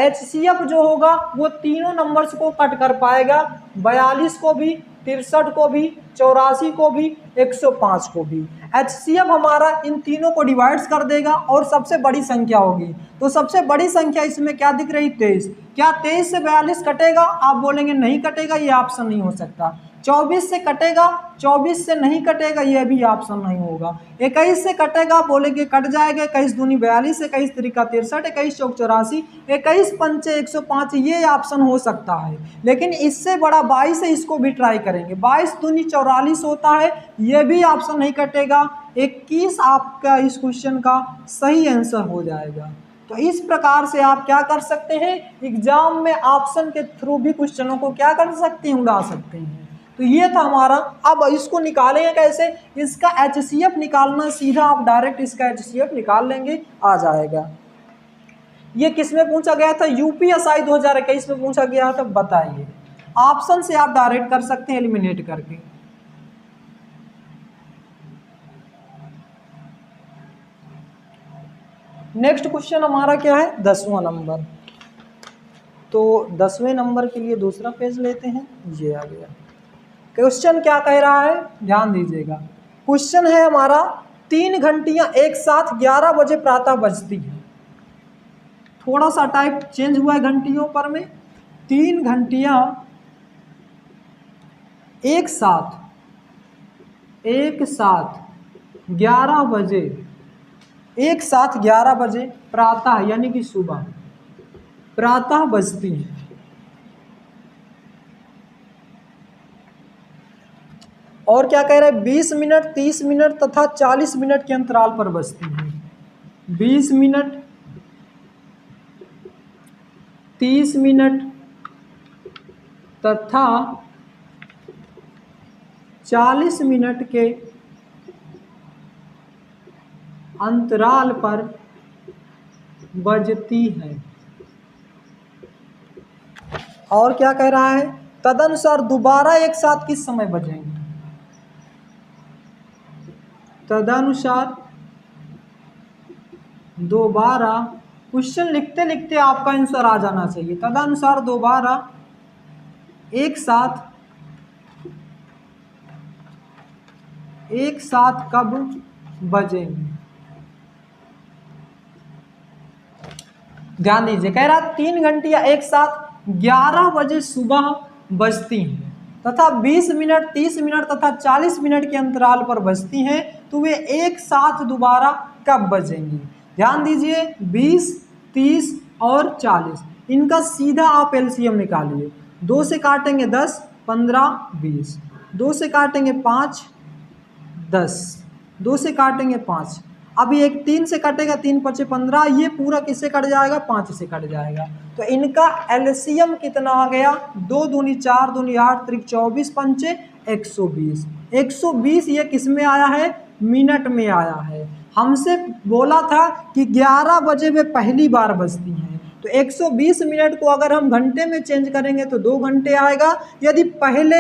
एचसीएफ जो होगा वो तीनों नंबर्स को कट कर पाएगा, 42 को भी, 63 को भी, 84 को भी, 105 को भी। एचसीएफ हमारा इन तीनों को डिवाइड्स कर देगा और सबसे बड़ी संख्या होगी। तो सबसे बड़ी संख्या इसमें क्या दिख रही? 23। क्या 23 से 42 कटेगा? आप बोलेंगे नहीं कटेगा, ये ऑप्शन नहीं हो सकता। 24 से कटेगा? 24 से नहीं कटेगा, यह भी ऑप्शन नहीं होगा। 21 से कटेगा? बोलेंगे कट जाएगा। 21 दूनी 42, 21 तिरिका 63, 21 चौक 84, 21 पंचे 105, ये ऑप्शन हो सकता है। लेकिन इससे बड़ा 22 है, इसको भी ट्राई करेंगे। 22 दूनी 44 होता है, यह भी ऑप्शन नहीं कटेगा। 21 आपका इस क्वेश्चन का सही आंसर हो जाएगा। तो इस प्रकार से आप क्या कर सकते हैं? एग्जाम में ऑप्शन के थ्रू भी क्वेश्चनों को क्या कर सकते हैं? उड़ा सकते हैं। तो ये था हमारा। अब इसको निकालेंगे कैसे? इसका एचसीएफ निकालना सीधा, आप डायरेक्ट इसका एचसीएफ निकाल लेंगे, आ जाएगा। ये किस में पूछा गया था? यूपीएसआई 2021 में पूछा गया था। बताइए, ऑप्शन से आप डायरेक्ट कर सकते हैं एलिमिनेट करके। नेक्स्ट क्वेश्चन हमारा क्या है? 10वां नंबर। तो 10वें नंबर के लिए दूसरा पेज लेते हैं, ये आ गया। क्वेश्चन क्या कह रहा है? ध्यान दीजिएगा। क्वेश्चन है हमारा 3 घंटियां एक साथ 11 बजे प्रातः बजती हैं। थोड़ा सा टाइप चेंज हुआ है घंटियों पर में। 3 घंटियां एक साथ 11 बजे, एक साथ 11 बजे प्रातः यानी कि सुबह प्रातः बजती हैं। और क्या कह रहे हैं? 20 मिनट 30 मिनट तथा 40 मिनट के अंतराल पर बजती हैं। 20 मिनट 30 मिनट तथा 40 मिनट के अंतराल पर बजती है। और क्या कह रहा है? तदनुसार दोबारा एक साथ किस समय बजेंगे? तदनुसार दोबारा, क्वेश्चन लिखते लिखते आपका आंसर आ जाना चाहिए। तदनुसार दोबारा एक साथ कब बजेंगे। ध्यान दीजिए, कह रहा 3 घंटियां एक साथ 11 बजे सुबह बजती हैं तथा 20 मिनट, 30 मिनट तथा 40 मिनट के अंतराल पर बजती हैं, तो वे एक साथ दोबारा कब बजेंगी। ध्यान दीजिए, 20, 30 और 40, इनका सीधा आप एलसीएम निकालिए। 2 से काटेंगे 10, 15, 20, 2 से काटेंगे 5, 10, 2 से काटेंगे 5, अभी एक 3 से कटेगा, 3 पचे 15, ये पूरा किससे कट जाएगा, 5 से कट जाएगा। तो इनका एलसीएम कितना आ गया, 2 दूनी 4, दूनी 8, त्रिक 24, पंचे 120। 120 ये किस में आया है, मिनट में आया है। हमसे बोला था कि 11 बजे वे पहली बार बजती हैं, तो 120 मिनट को अगर हम घंटे में चेंज करेंगे तो 2 घंटे आएगा। यदि पहले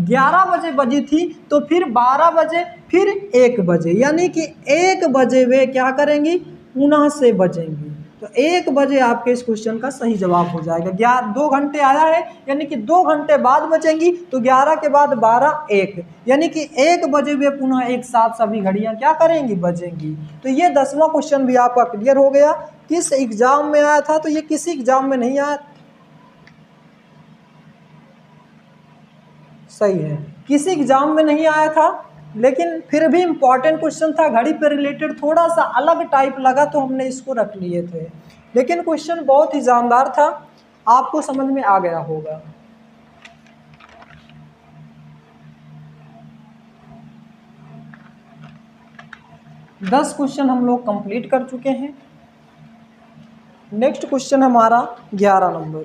11 बजे बजी थी तो फिर 12 बजे, फिर 1 बजे, यानी कि 1 बजे वे क्या करेंगी, पुनः से बजेंगी। तो 1 बजे आपके इस क्वेश्चन का सही जवाब हो जाएगा। 2 घंटे आया है, यानी कि 2 घंटे बाद बचेंगी, तो 11 के बाद 12, 1, यानी कि 1 बजे वे पुनः एक साथ सभी घड़ियां क्या करेंगी, बजेंगी। तो ये 10वां क्वेश्चन भी आपका क्लियर हो गया। किस एग्जाम में आया था, तो ये किसी एग्जाम में नहीं आया, सही है, किसी एग्जाम में नहीं आया था, लेकिन फिर भी इम्पॉर्टेंट क्वेश्चन था, घड़ी पे रिलेटेड, थोड़ा सा अलग टाइप लगा तो हमने इसको रख लिए थे, लेकिन क्वेश्चन बहुत ही जानदार था, आपको समझ में आ गया होगा। दस क्वेश्चन हम लोग कंप्लीट कर चुके हैं। नेक्स्ट क्वेश्चन हमारा 11 नंबर।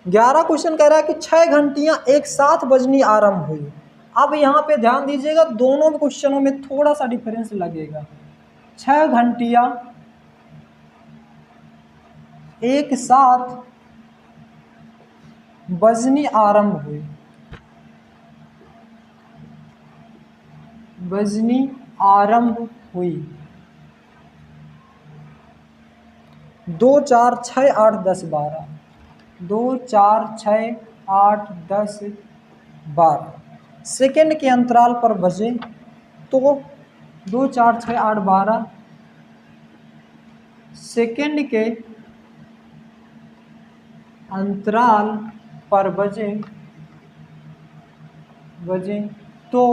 11 क्वेश्चन कह रहा है कि 6 घंटियां एक साथ बजनी आरंभ हुई। अब यहाँ पे ध्यान दीजिएगा, दोनों क्वेश्चनों में थोड़ा सा डिफरेंस लगेगा। 6 घंटियां एक साथ बजनी आरंभ हुई, बजनी आरंभ हुई। 2, 4, 6, 8, 10, 12, 2, 4, 6, 8, 10, 12 सेकेंड के अंतराल पर बजे, तो 2, 4, 6, 8, 12 सेकेंड के अंतराल पर बजे तो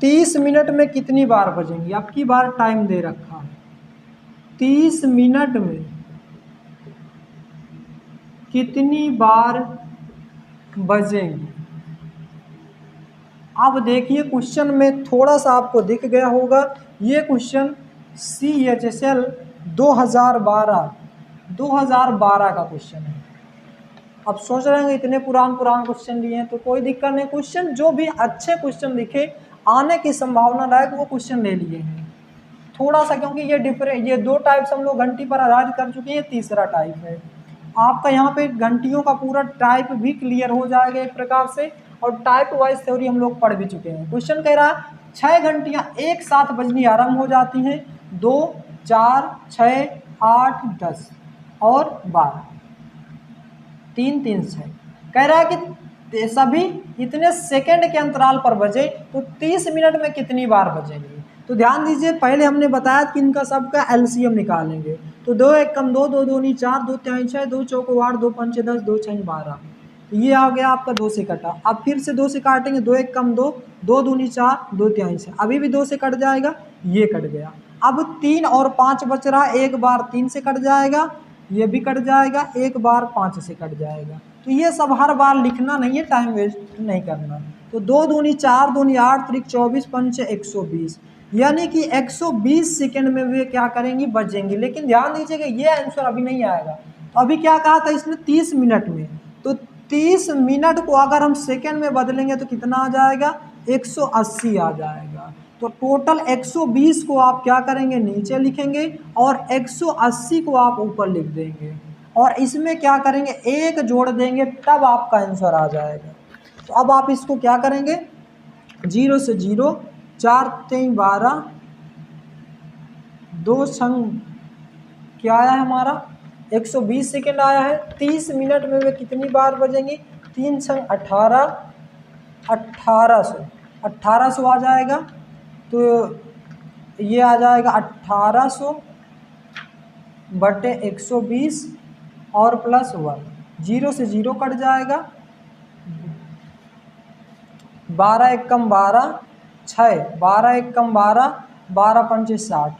30 मिनट में कितनी बार बजेंगी। आपकी बार टाइम दे रखा है, 30 मिनट में कितनी बार बजेंगी। अब देखिए, क्वेश्चन में थोड़ा सा आपको दिख गया होगा, ये क्वेश्चन CHSL 2012 का क्वेश्चन है। अब सोच रहे हैं इतने पुरान क्वेश्चन लिए हैं, तो कोई दिक्कत नहीं, क्वेश्चन जो भी अच्छे क्वेश्चन दिखे, आने की संभावना लायक वो क्वेश्चन ले लिए हैं थोड़ा सा, क्योंकि ये 2 टाइप्स हम लोग घंटी पर आधारित कर चुके हैं, तीसरा टाइप है। आपका यहाँ पे घंटियों का पूरा टाइप भी क्लियर हो जाएगा एक प्रकार से, और टाइप वाइज थ्योरी हम लोग पढ़ भी चुके हैं। क्वेश्चन कह रहा है 6 घंटियाँ एक साथ बजनी आरंभ हो जाती हैं, 2, 4, 6, 8, 10 और 12, 3, 3, 6। कह रहा है कि सभी इतने सेकंड के अंतराल पर बजे, तो 30 मिनट में कितनी बार बजेंगे। तो ध्यान दीजिए, पहले हमने बताया कि इनका सबका एलसीएम निकालेंगे, तो 2 1 कम 2, 2 दूनी 4, 2 3 6, 2 चौको 8, 2 पंचे 10, 2 6 12, ये आ गया आपका 2 से कटा। अब फिर से 2 से काटेंगे, 2 1 कम 2, 2 दूनी 4, 2 3 6, अभी भी 2 से कट जाएगा, ये कट गया। अब 3 और 5 बच रहा, एक बार 3 से कट जाएगा, ये भी कट जाएगा, एक बार 5 से कट जाएगा। तो ये सब हर बार लिखना नहीं है, टाइम वेस्ट नहीं करना। तो 2 दूनी 4, दूनी 8, त्रिक 24, पंचे 120, यानी कि 120 सेकेंड में वे क्या करेंगी, बजेंगी। लेकिन ध्यान दीजिएगा, ये आंसर अभी नहीं आएगा। तो अभी क्या कहा था इसने, 30 मिनट में, तो 30 मिनट को अगर हम सेकेंड में बदलेंगे तो कितना आ जाएगा, 180 आ जाएगा। तो टोटल 120 को आप क्या करेंगे, नीचे लिखेंगे, और 180 को आप ऊपर लिख देंगे, और इसमें क्या करेंगे, 1 जोड़ देंगे, तब आपका आंसर आ जाएगा। तो अब आप इसको क्या करेंगे, 0 से 0, 4 3 12, 2 संग क्या आया है हमारा 120 सेकेंड आया है। 30 मिनट में वे कितनी बार बजेंगी, 3 संग 18, 1800 आ जाएगा। तो ये आ जाएगा 1800 बटे 120 और प्लस 1, 0 से 0 कट जाएगा, 12 एकम 12, 6, 12 एकम 12, 12 पंचे 60,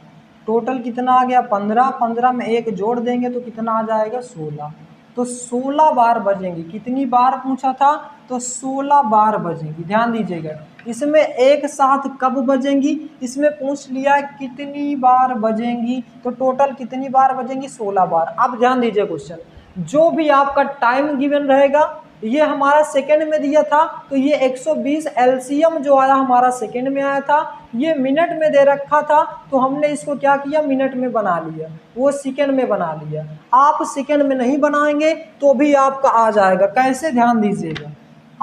टोटल कितना आ गया 15, 15 में एक जोड़ देंगे तो कितना आ जाएगा 16। तो 16 बार बजेंगी। कितनी बार पूछा था, तो 16 बार बजेंगी। ध्यान दीजिएगा, इसमें एक साथ कब बजेंगी, इसमें पूछ लिया है कितनी बार बजेंगी, तो टोटल कितनी बार बजेंगी 16 बार। अब ध्यान दीजिए क्वेश्चन, जो भी आपका टाइम गिवन रहेगा, ये हमारा सेकंड में दिया था, तो ये 120 एलसीएम जो आया हमारा सेकंड में आया था, ये मिनट में दे रखा था, तो हमने इसको क्या किया मिनट में बना लिया, वो सेकंड में बना लिया। आप सेकंड में नहीं बनाएंगे तो भी आपका आ जाएगा। कैसे, ध्यान दीजिएगा,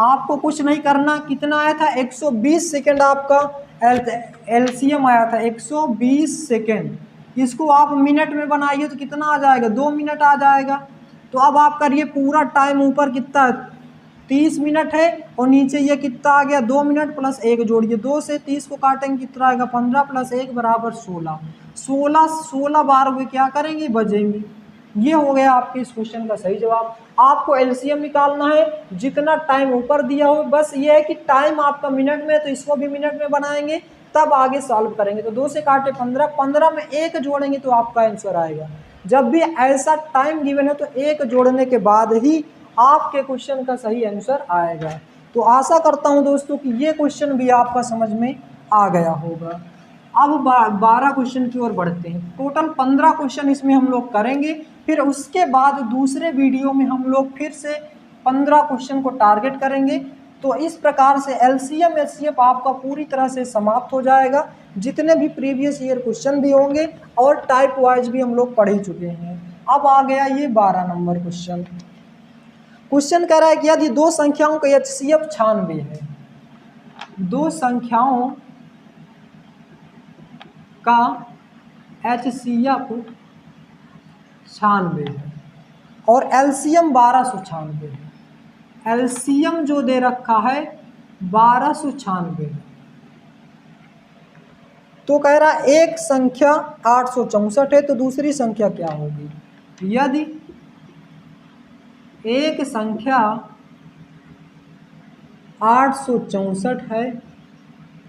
आपको कुछ नहीं करना। कितना आया था 120 सेकंड आपका एलसीएम आया था 120 सेकंड, इसको आप मिनट में बनाइए तो कितना आ जाएगा 2 मिनट आ जाएगा। तो अब आप करिए पूरा टाइम, ऊपर कितना 30 मिनट है और नीचे ये कितना आ गया 2 मिनट प्लस 1 जोड़िए, 2 से 30 को काटेंगे कितना आएगा 15 प्लस 1 बराबर 16। 16 बार वे क्या करेंगे बजेंगी। ये हो गया आपके इस क्वेश्चन का सही जवाब। आपको एलसीएम निकालना है, जितना टाइम ऊपर दिया हो, बस ये है कि टाइम आपका मिनट में है तो इसको भी मिनट में बनाएंगे तब आगे सॉल्व करेंगे। तो 2 से काटे 15, 15 में 1 जोड़ेंगे तो आपका आंसर आएगा। जब भी ऐसा टाइम गिवन है तो 1 जोड़ने के बाद ही आपके क्वेश्चन का सही आंसर आएगा। तो आशा करता हूं दोस्तों कि ये क्वेश्चन भी आपका समझ में आ गया होगा। अब 12 क्वेश्चन की ओर बढ़ते हैं। टोटल 15 क्वेश्चन इसमें हम लोग करेंगे, फिर उसके बाद दूसरे वीडियो में हम लोग फिर से 15 क्वेश्चन को टारगेट करेंगे। तो इस प्रकार से एलसीएम एचसीएफ आपका पूरी तरह से समाप्त हो जाएगा। जितने भी प्रीवियस ईयर क्वेश्चन भी होंगे और टाइप वाइज भी हम लोग पढ़ ही चुके हैं। अब आ गया ये 12 नंबर क्वेश्चन। क्वेश्चन कह रहा है कि यदि दो संख्याओं का एचसीएफ 96 है, दो संख्याओं का एचसीएफ 96 है और एलसीएम 1296 है। एलसीएम जो दे रखा है 1296, तो कह रहा है एक संख्या 864 है, तो दूसरी संख्या क्या होगी। यदि एक संख्या 864 है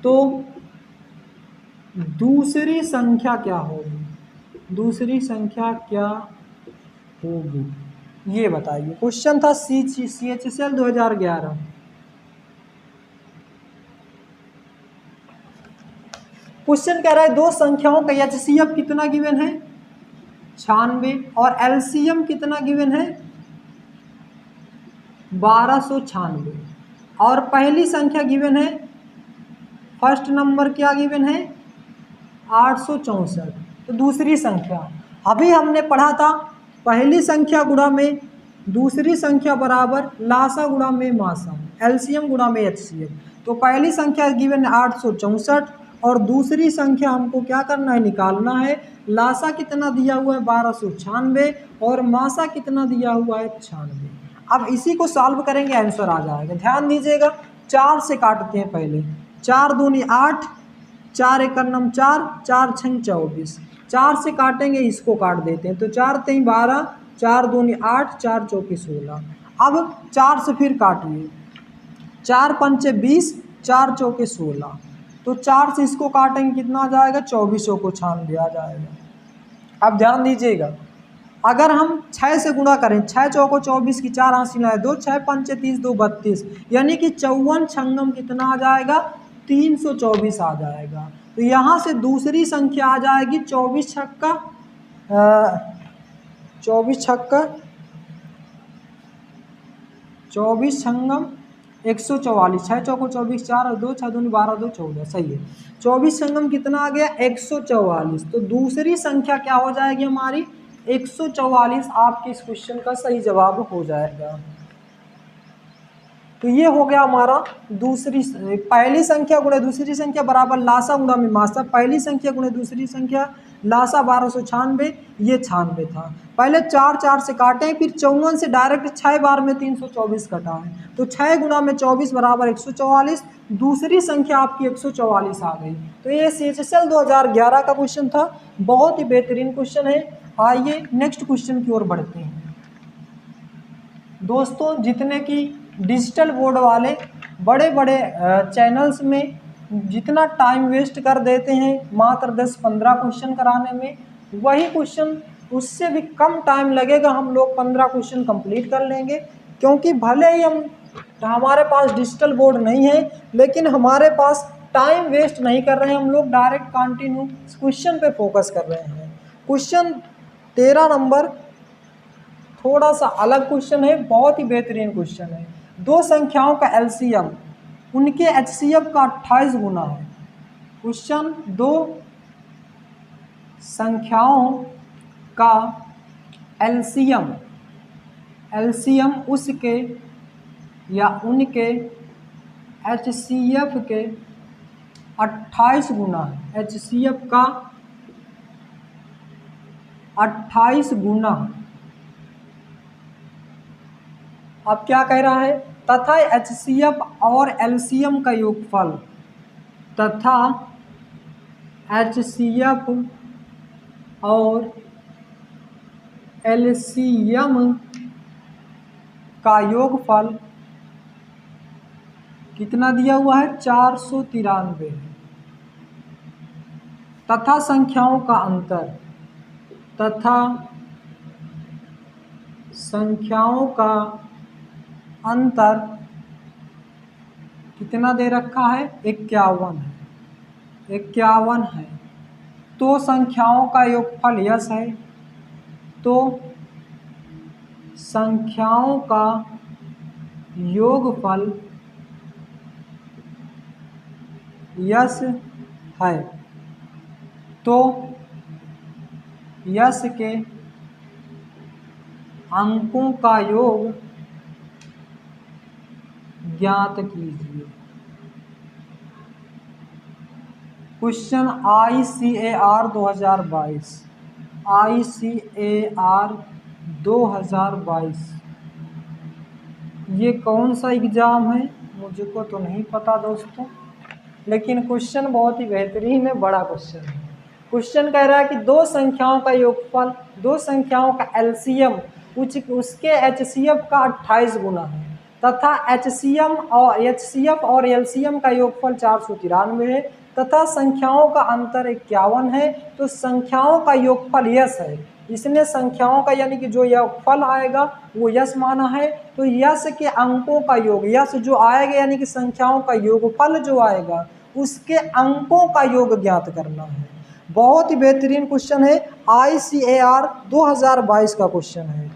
तो दूसरी संख्या क्या होगी, दूसरी संख्या क्या होगी ये बताइए। क्वेश्चन था CHSL 2011। क्वेश्चन कह रहा है दो संख्याओं का एचसीएफ कितना गिवन है 96 और एलसीएम कितना गिवन है 1296 और पहली संख्या गिवन है, फर्स्ट नंबर क्या गिवन है 864। तो दूसरी संख्या अभी हमने पढ़ा था, पहली संख्या गुणा में दूसरी संख्या बराबर लासा गुणा में मासा, एलसीएम गुणा में एचसीएफ। तो पहली संख्या गिवन है 864 और दूसरी संख्या हमको क्या करना है निकालना है। लासा कितना दिया हुआ है 1296 और मासा कितना दिया हुआ है 96। अब इसी को सॉल्व करेंगे आंसर आ जाएगा। ध्यान दीजिएगा, 4 से काटते हैं पहले, 4 दूनी 8, 4 एक नम 4, 4 छंग 24, 4 से काटेंगे इसको काट देते हैं, तो 4 3 12, 4 दूनी 8, 4 चौकी 16। अब 4 से फिर काटिए, 4 पंचे 20, 4 चौके 16, तो 4 से इसको काटेंगे कितना आ जाएगा 24 को 96 आ जाएगा। अब ध्यान दीजिएगा, अगर हम 6 से गुणा करें, 6 चौको 24 की 4 हासिल है 2, 6 पंचे 30, 2 32, यानी कि 54 छंगम कितना आ जाएगा 324 आ जाएगा। तो यहाँ से दूसरी संख्या आ जाएगी 24 छक्का 24 छंगम 144, 6 चौको 24, 4 और 2, 6 दूनी 12, 2 14, सही है। 24 छंगम कितना आ गया 144। तो दूसरी संख्या क्या हो जाएगी हमारी 144। आपके इस क्वेश्चन का सही जवाब हो जाएगा। तो ये हो गया हमारा पहली संख्या गुणे दूसरी संख्या बराबर लासा गुणा मीमांसा। पहली संख्या गुणे दूसरी संख्या लासा 1296, ये 96 था। पहले 4 4 से काटें, फिर 54 से डायरेक्ट 6 बार में 324 कटा है, तो 6 गुणा में 24 बराबर 144। दूसरी संख्या आपकी 144 आ गई। तो ये CHSL 2011 का क्वेश्चन था, बहुत ही बेहतरीन क्वेश्चन है। आइए नेक्स्ट क्वेश्चन की ओर बढ़ते हैं। दोस्तों, जितने की डिजिटल बोर्ड वाले बड़े बड़े चैनल्स में जितना टाइम वेस्ट कर देते हैं मात्र 10-15 क्वेश्चन कराने में, वही क्वेश्चन उससे भी कम टाइम लगेगा, हम लोग 15 क्वेश्चन कंप्लीट कर लेंगे। क्योंकि भले ही हमारे पास डिजिटल बोर्ड नहीं है, लेकिन हमारे पास टाइम वेस्ट नहीं कर रहे हैं, हम लोग डायरेक्ट कंटिन्यू क्वेश्चन पे फोकस कर रहे हैं। क्वेश्चन 13 नंबर थोड़ा सा अलग क्वेश्चन है, बहुत ही बेहतरीन क्वेश्चन है। दो संख्याओं का एलसीएम उनके एचसीएफ का 28 गुना है। क्वेश्चन, दो संख्याओं का एलसीएम उसके या उनके एचसीएफ के 28 गुना है। एचसीएफ का 28 गुना। अब क्या कह रहा है, तथा एचसीएफ और एलसीएम का योगफल, तथा एचसीएफ और एलसीएम का योगफल कितना दिया हुआ है, 493। तथा संख्याओं का अंतर, तथा संख्याओं का अंतर कितना दे रखा है, 51 है। 51 है। तो संख्याओं का योगफल यस है, तो संख्याओं का योगफल यस है। तो यस के अंकों का योग ज्ञात कीजिए। क्वेश्चन ICAR 2022, ICAR 2022 ये कौन सा एग्ज़ाम है मुझको तो नहीं पता दोस्तों, लेकिन क्वेश्चन बहुत ही बेहतरीन है, बड़ा क्वेश्चन है। क्वेश्चन कह रहा है कि दो संख्याओं का योगफल, दो संख्याओं का एलसीएम उसके एचसीएफ का 28 गुना है, तथा एचसीएफ और एलसीएम का योगफल 493 है, तथा संख्याओं का अंतर 51 है। तो संख्याओं का योगफल यस है, इसने संख्याओं का यानी कि जो योगफल आएगा वो यस माना है। तो यस के अंकों का योग, यस जो आएगा यानी कि संख्याओं का योगफल जो आएगा उसके अंकों का योग ज्ञात करना है। बहुत ही बेहतरीन क्वेश्चन है, ICAR 2022 का क्वेश्चन है।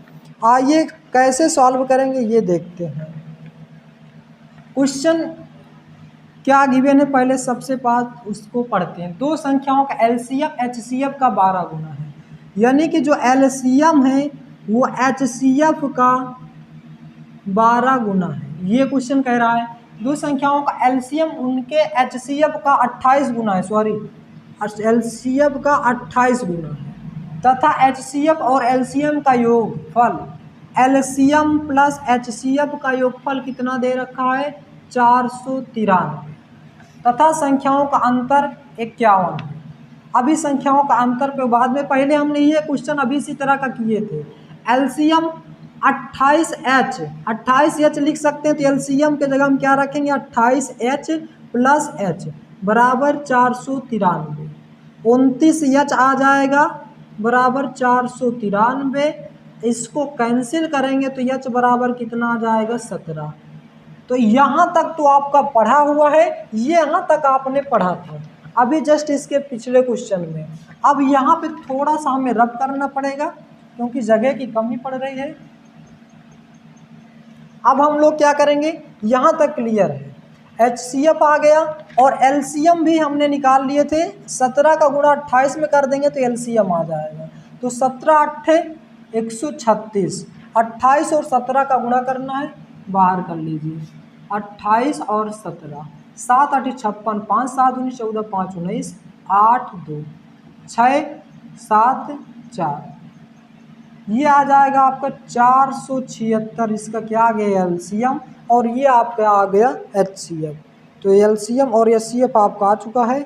आइए कैसे सॉल्व करेंगे ये देखते हैं। क्वेश्चन क्या गिवन है, पहले सबसे बात उसको पढ़ते हैं। दो संख्याओं का एलसीएम एचसीएफ का 12 गुना है, यानी कि जो एलसीएम है वो एचसीएफ का 12 गुना है। ये क्वेश्चन कह रहा है दो संख्याओं का एलसीएम उनके एचसीएफ का 28 गुना है, सॉरी एलसीएफ का 28 गुना है, तथा एचसीएफ और एलसीएम का योगफल, एलसीएम प्लस एचसीएफ का योगफल कितना दे रखा है, 493, तथा संख्याओं का अंतर 51 है। अभी संख्याओं का अंतर पे बाद में, पहले हमने ये क्वेश्चन अभी इसी तरह का किए थे। एलसीएम 28H लिख सकते हैं, तो एलसीएम के जगह हम क्या रखेंगे, 28H प्लस H बराबर 493, 29H आ जाएगा बराबर 493। इसको कैंसिल करेंगे तो H बराबर कितना आ जाएगा, 17। तो यहाँ तक तो आपका पढ़ा हुआ है, ये यहाँ तक आपने पढ़ा था अभी जस्ट इसके पिछले क्वेश्चन में। अब यहाँ पे थोड़ा सा हमें रब करना पड़ेगा क्योंकि जगह की कमी पड़ रही है। अब हम लोग क्या करेंगे, यहाँ तक क्लियर है, एचसीएफ आ गया और एलसीएम भी हमने निकाल लिए थे। 17 का गुणा 28 में कर देंगे तो एलसीएम आ जाएगा। तो 17 8 136, 28 और 17 का गुणा करना है, बाहर कर लीजिए। 28 और 17, 7 8 56, 5 7 19 14, 5 19, 8 2 6 7 4, ये आ जाएगा आपका 476। इसका क्या आ गया एलसीएम, और ये आपका आ गया एचसीएफ। तो एलसीएम और एचसीएफ आपका आ चुका है।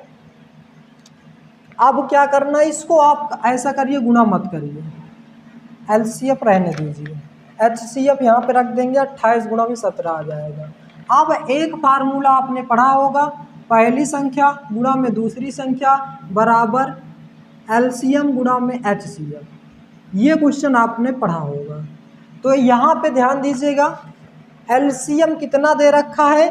अब क्या करना है, इसको आप ऐसा करिए, गुणा मत करिए, एलसीएफ रहने दीजिए, एचसीएफ यहाँ पे रख देंगे, 28 गुणा में 17 आ जाएगा। अब एक फार्मूला आपने पढ़ा होगा, पहली संख्या गुणा में दूसरी संख्या बराबर एलसीएम गुणा में एचसीएफ, ये क्वेश्चन आपने पढ़ा होगा। तो यहाँ पे ध्यान दीजिएगा, एलसीएम कितना दे रखा है,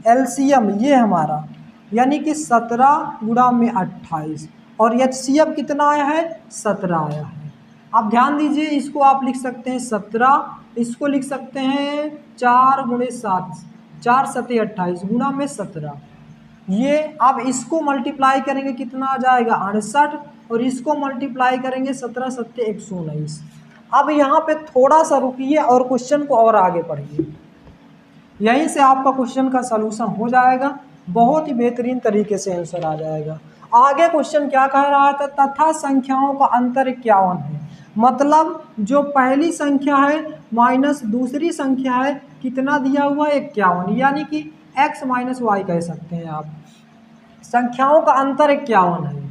एलसीएम ये हमारा यानी कि 17 गुणा में 28, और एचसीएफ कितना आया है, 17 आया है। अब ध्यान दीजिए, इसको आप लिख सकते हैं 17, इसको लिख सकते हैं 4 गुणे 7, 4 7 28 गुणा में 17, ये अब इसको मल्टीप्लाई करेंगे कितना आ जाएगा 68, और इसको मल्टीप्लाई करेंगे 17 7 119। अब यहाँ पे थोड़ा सा रुकिए और क्वेश्चन को और आगे पढ़िए, यहीं से आपका क्वेश्चन का सलूशन हो जाएगा, बहुत ही बेहतरीन तरीके से आंसर आ जाएगा। आगे क्वेश्चन क्या कह रहा था, तथा संख्याओं का अंतर 51 है, मतलब जो पहली संख्या है माइनस दूसरी संख्या है, कितना दिया हुआ है 51, यानी कि x माइनस वाई कह सकते हैं आप। संख्याओं का अंतर 51 है,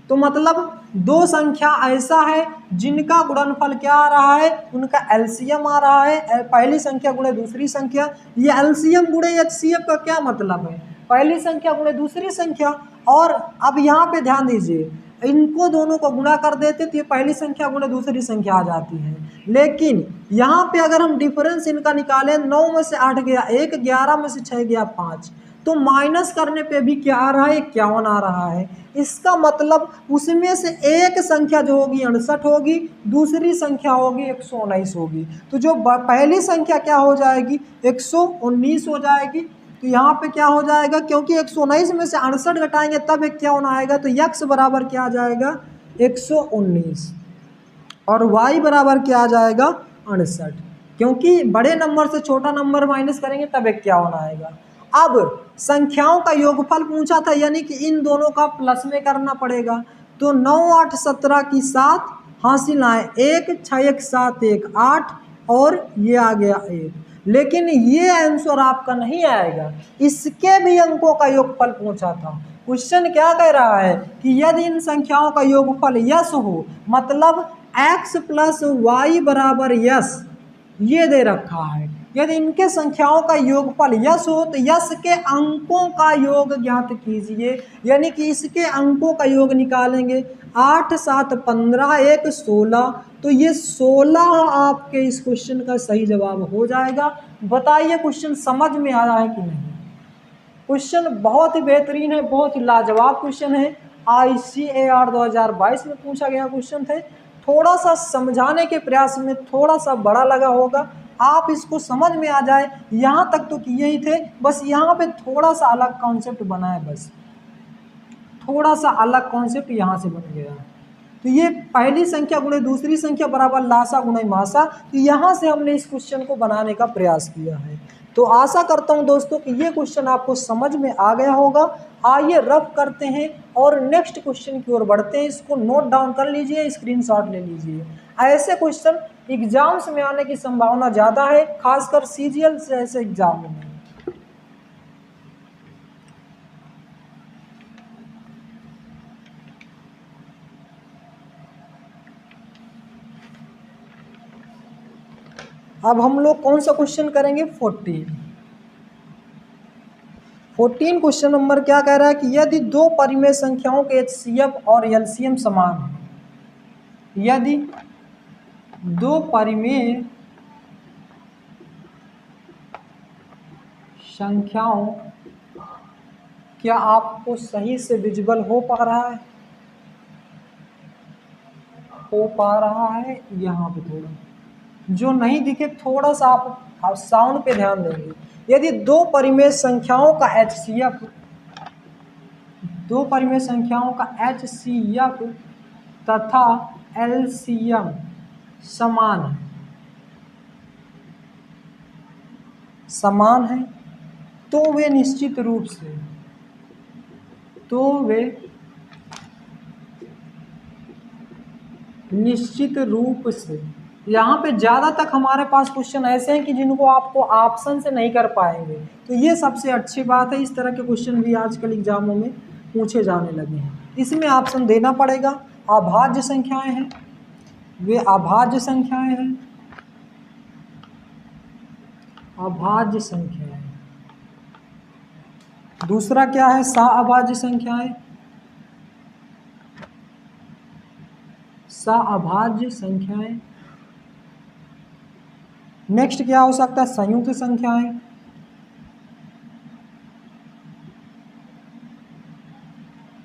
तो मतलब दो संख्या ऐसा है जिनका गुणनफल क्या आ रहा है, उनका एलसीएम आ रहा है, पहली संख्या गुणे दूसरी संख्या। ये एलसीएम गुणे एचसीएफ का क्या मतलब है, पहली संख्या गुणे दूसरी संख्या। और अब यहाँ पे ध्यान दीजिए, इनको दोनों को गुणा कर देते तो ये पहली संख्या गुणे दूसरी संख्या आ जाती है, लेकिन यहाँ पे अगर हम डिफरेंस इनका निकालें, 9 में से 8 गया 1, 11 में से 6 गया 5, तो माइनस करने पे भी क्या आ रहा है, 51 आ रहा है। इसका मतलब उसमें से एक संख्या जो होगी 68 होगी, दूसरी संख्या होगी 119 होगी, तो जो पहली संख्या क्या हो जाएगी 119 हो जाएगी। तो यहाँ पे क्या हो जाएगा, क्योंकि 119 में से 68 घटाएंगे तब 51 आएगा, तो x बराबर क्या आ जाएगा 119, और y बराबर क्या आ जाएगा 68, क्योंकि बड़े नंबर से छोटा नंबर माइनस करेंगे तब 51 आएगा। अब संख्याओं का योगफल पूछा था, यानी कि इन दोनों का प्लस में करना पड़ेगा, तो 9 8 17 की 7 हासिल आए 1, 6 1 7 1 8, और ये आ गया 1, लेकिन ये आंसर आपका नहीं आएगा, इसके भी अंकों का योगफल पूछा था। क्वेश्चन क्या कह रहा है कि यदि इन संख्याओं का योगफल यस हो, मतलब x प्लस वाई बराबर यस, ये दे रखा है, यदि इनके संख्याओं का योगफल यस हो तो यस के अंकों का योग ज्ञात कीजिए, यानी कि इसके अंकों का योग निकालेंगे, 8 7 15 1 16, तो ये 16 आपके इस क्वेश्चन का सही जवाब हो जाएगा। बताइए क्वेश्चन समझ में आ रहा है कि नहीं। क्वेश्चन बहुत ही बेहतरीन है, बहुत ही लाजवाब क्वेश्चन है, ICAR 2022 में पूछा गया क्वेश्चन थे। थोड़ा सा समझाने के प्रयास में थोड़ा सा बड़ा लगा होगा, आप इसको समझ में आ जाए, यहाँ तक तो किए ही थे, बस यहाँ पे थोड़ा सा अलग कॉन्सेप्ट बना है, बस थोड़ा सा अलग कॉन्सेप्ट यहाँ से बन गया। तो ये पहली संख्या गुणे दूसरी संख्या बराबर लासा गुणे मासा, तो यहाँ से हमने इस क्वेश्चन को बनाने का प्रयास किया है। तो आशा करता हूँ दोस्तों कि ये क्वेश्चन आपको समझ में आ गया होगा। आइए रफ करते हैं और नेक्स्ट क्वेश्चन की ओर बढ़ते हैं। इसको नोट डाउन कर लीजिए, स्क्रीनशॉट ले लीजिए। ऐसे क्वेश्चन एग्जाम्स में आने की संभावना ज़्यादा है, खासकर CGL जैसे एग्जाम में। अब हम लोग कौन सा क्वेश्चन करेंगे, 14 क्वेश्चन नंबर क्या कह रहा है कि यदि दो परिमेय संख्याओं के HCF और LCM समान है, यदि दो परिमेय संख्याओं, क्या आपको सही से विजिबल हो पा रहा है, यहाँ पे थोड़ा जो नहीं दिखे थोड़ा सा आप साउंड पे ध्यान देंगे। यदि दो परिमेय संख्याओं का HCF, दो परिमेय संख्याओं का HCF तथा LCM समान है, तो वे निश्चित रूप से, तो वे निश्चित रूप से, यहाँ पे ज़्यादा तक हमारे पास क्वेश्चन ऐसे हैं कि जिनको आपको ऑप्शन से नहीं कर पाएंगे, तो ये सबसे अच्छी बात है। इस तरह के क्वेश्चन भी आजकल एग्जामों में पूछे जाने लगे हैं। इसमें ऑप्शन देना पड़ेगा। अभाज्य संख्याएं हैं, वे अभाज्य संख्याएं हैं, अभाज्य संख्याएं। दूसरा क्या है? सअभाज्य संख्याएं, सअभाज्य संख्याएं। नेक्स्ट क्या हो सकता है? संयुक्त संख्याएं,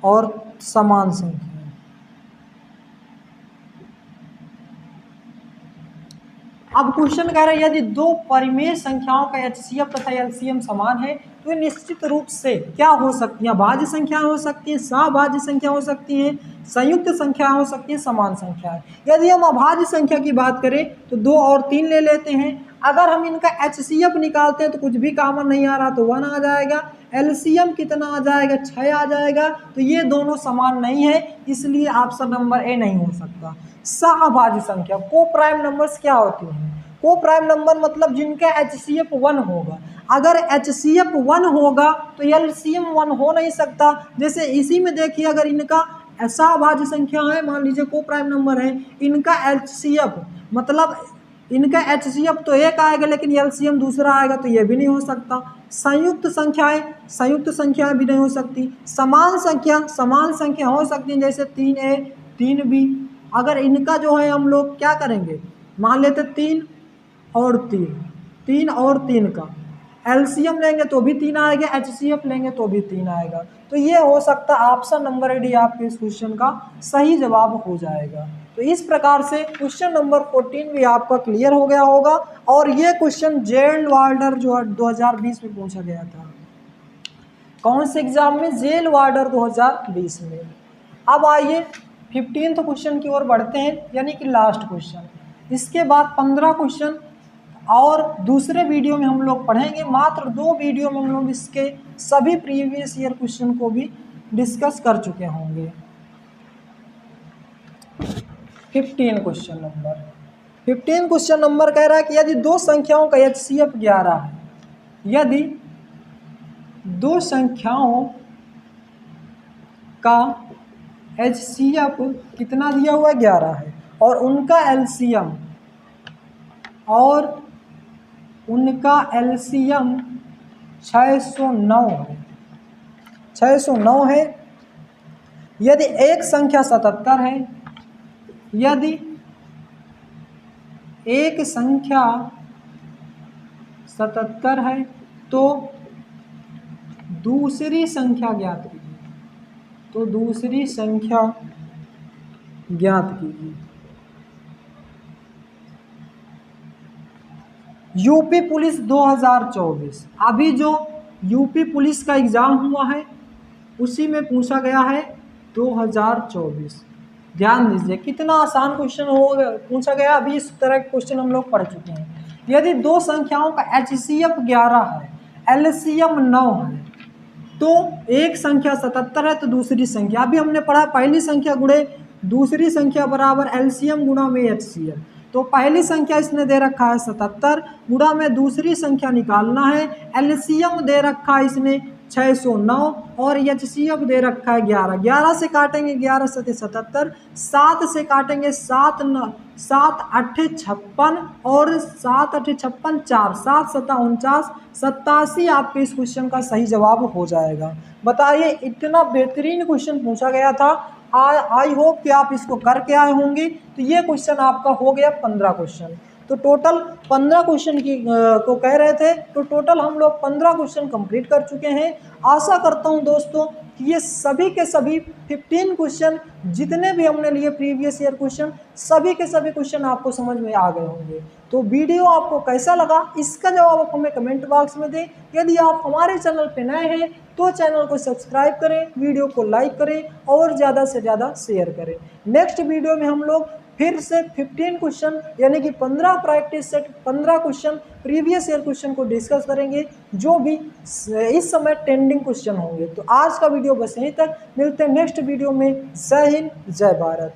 और समान संख्याएं। अब क्वेश्चन कह रहा है यदि दो परिमेय संख्याओं का एचसीएफ तथा एलसीएम समान है तो ये निश्चित रूप से क्या हो सकती हैं? भाज्य संख्याएं हो सकती हैं, सभाज्य संख्या हो सकती हैं, संयुक्त संख्या हो सकती है, समान संख्याएं। यदि हम अभाज्य संख्या की बात करें तो 2 और 3 ले लेते हैं। अगर हम इनका एचसीएफ निकालते हैं तो कुछ भी कॉमन नहीं आ रहा तो 1 आ जाएगा। एलसीएम कितना आ जाएगा? 6 आ जाएगा। तो ये दोनों समान नहीं है, इसलिए ऑप्शन नंबर ए नहीं हो सकता। सअभाज्य संख्या, को प्राइम नंबर्स क्या होती हैं? को प्राइम नंबर मतलब जिनका एचसीएफ 1 होगा। अगर एचसीएफ 1 होगा तो एलसीएम 1 हो नहीं सकता। जैसे इसी में देखिए, अगर इनका सअभाज्य संख्या है, मान लीजिए को प्राइम नंबर है, इनका एचसीएफ मतलब इनका एचसीएफ तो 1 आएगा लेकिन एलसीएम दूसरा आएगा, तो ये भी नहीं हो सकता। संयुक्त संख्याएं, संयुक्त संख्याएं भी नहीं हो सकती। समान संख्या, समान संख्या हो सकती है, जैसे 3a 3b। अगर इनका जो है हम लोग क्या करेंगे, मान लेते 3 और 3, 3 और 3 का एलसीएम लेंगे तो भी 3 आएगा, एचसीएफ लेंगे तो भी 3 आएगा। तो ये हो सकता है ऑप्शन नंबर डी आपके इस क्वेश्चन का सही जवाब हो जाएगा। तो इस प्रकार से क्वेश्चन नंबर 14 भी आपका क्लियर हो गया होगा। और ये क्वेश्चन जेल वार्डर जो 2020 में पूछा गया था। कौन से एग्जाम में? जेल वार्डर 2020 में। अब आइए 15th क्वेश्चन की ओर बढ़ते हैं, यानी कि लास्ट क्वेश्चन। इसके बाद 15 क्वेश्चन और दूसरे वीडियो में हम लोग पढ़ेंगे। मात्र 2 वीडियो में हम लोग इसके सभी प्रीवियस ईयर क्वेश्चन को भी डिस्कस कर चुके होंगे। 15 क्वेश्चन नंबर कह रहा है कि यदि 2 संख्याओं का एचसीएफ 11 है, यदि 2 संख्याओं का एचसीएफ कितना दिया हुआ है? 11 है, और उनका एलसीएम 609 है, 609 है। यदि एक संख्या 77 है, यदि एक संख्या 77 है तो दूसरी संख्या ज्ञात कीजिए, तो दूसरी संख्या ज्ञात कीजिए। यूपी पुलिस 2024, अभी जो यूपी पुलिस का एग्ज़ाम हुआ है उसी में पूछा गया है 2024। ध्यान दीजिए कितना आसान क्वेश्चन पूछा गया। अभी इस तरह के क्वेश्चन हम लोग पढ़ चुके हैं। यदि 2 संख्याओं का एचसीएफ 11 है, एलसीएम 9 है, तो एक संख्या 77 है तो दूसरी संख्या, अभी हमने पढ़ा पहली संख्या गुणे दूसरी संख्या बराबर एलसीएम गुणा में एचसीएफ। तो पहली संख्या इसने दे रखा है 77, गुणा में दूसरी संख्या निकालना है। एलसीएम दे रखा है इसने 609 और एचसीएफ दे रखा है 11। 11 से काटेंगे 11 सते 77, 7 से काटेंगे 7 8 56 और 7 8 56 4, 7 7 49, 87 आपके इस क्वेश्चन का सही जवाब हो जाएगा। बताइए इतना बेहतरीन क्वेश्चन पूछा गया था। आई होप कि आप इसको करके आए होंगे। तो ये क्वेश्चन आपका हो गया 15 क्वेश्चन। तो टोटल 15 क्वेश्चन की को कह रहे थे, तो टोटल हम लोग 15 क्वेश्चन कंप्लीट कर चुके हैं। आशा करता हूं दोस्तों कि ये सभी के सभी 15 क्वेश्चन जितने भी हमने लिए प्रीवियस ईयर क्वेश्चन, सभी के सभी क्वेश्चन आपको समझ में आ गए होंगे। तो वीडियो आपको कैसा लगा इसका जवाब आप हमें कमेंट बॉक्स में दें। यदि आप हमारे चैनल पर नए हैं तो चैनल को सब्सक्राइब करें, वीडियो को लाइक करें और ज़्यादा से ज़्यादा शेयर करें। नेक्स्ट वीडियो में हम लोग फिर से 15 क्वेश्चन यानी कि 15 practice set 15 question previous year question को डिस्कस करेंगे, जो भी इस समय ट्रेंडिंग क्वेश्चन होंगे। तो आज का वीडियो बस यहीं तक, मिलते हैं नेक्स्ट वीडियो में। जय हिंद, जय भारत।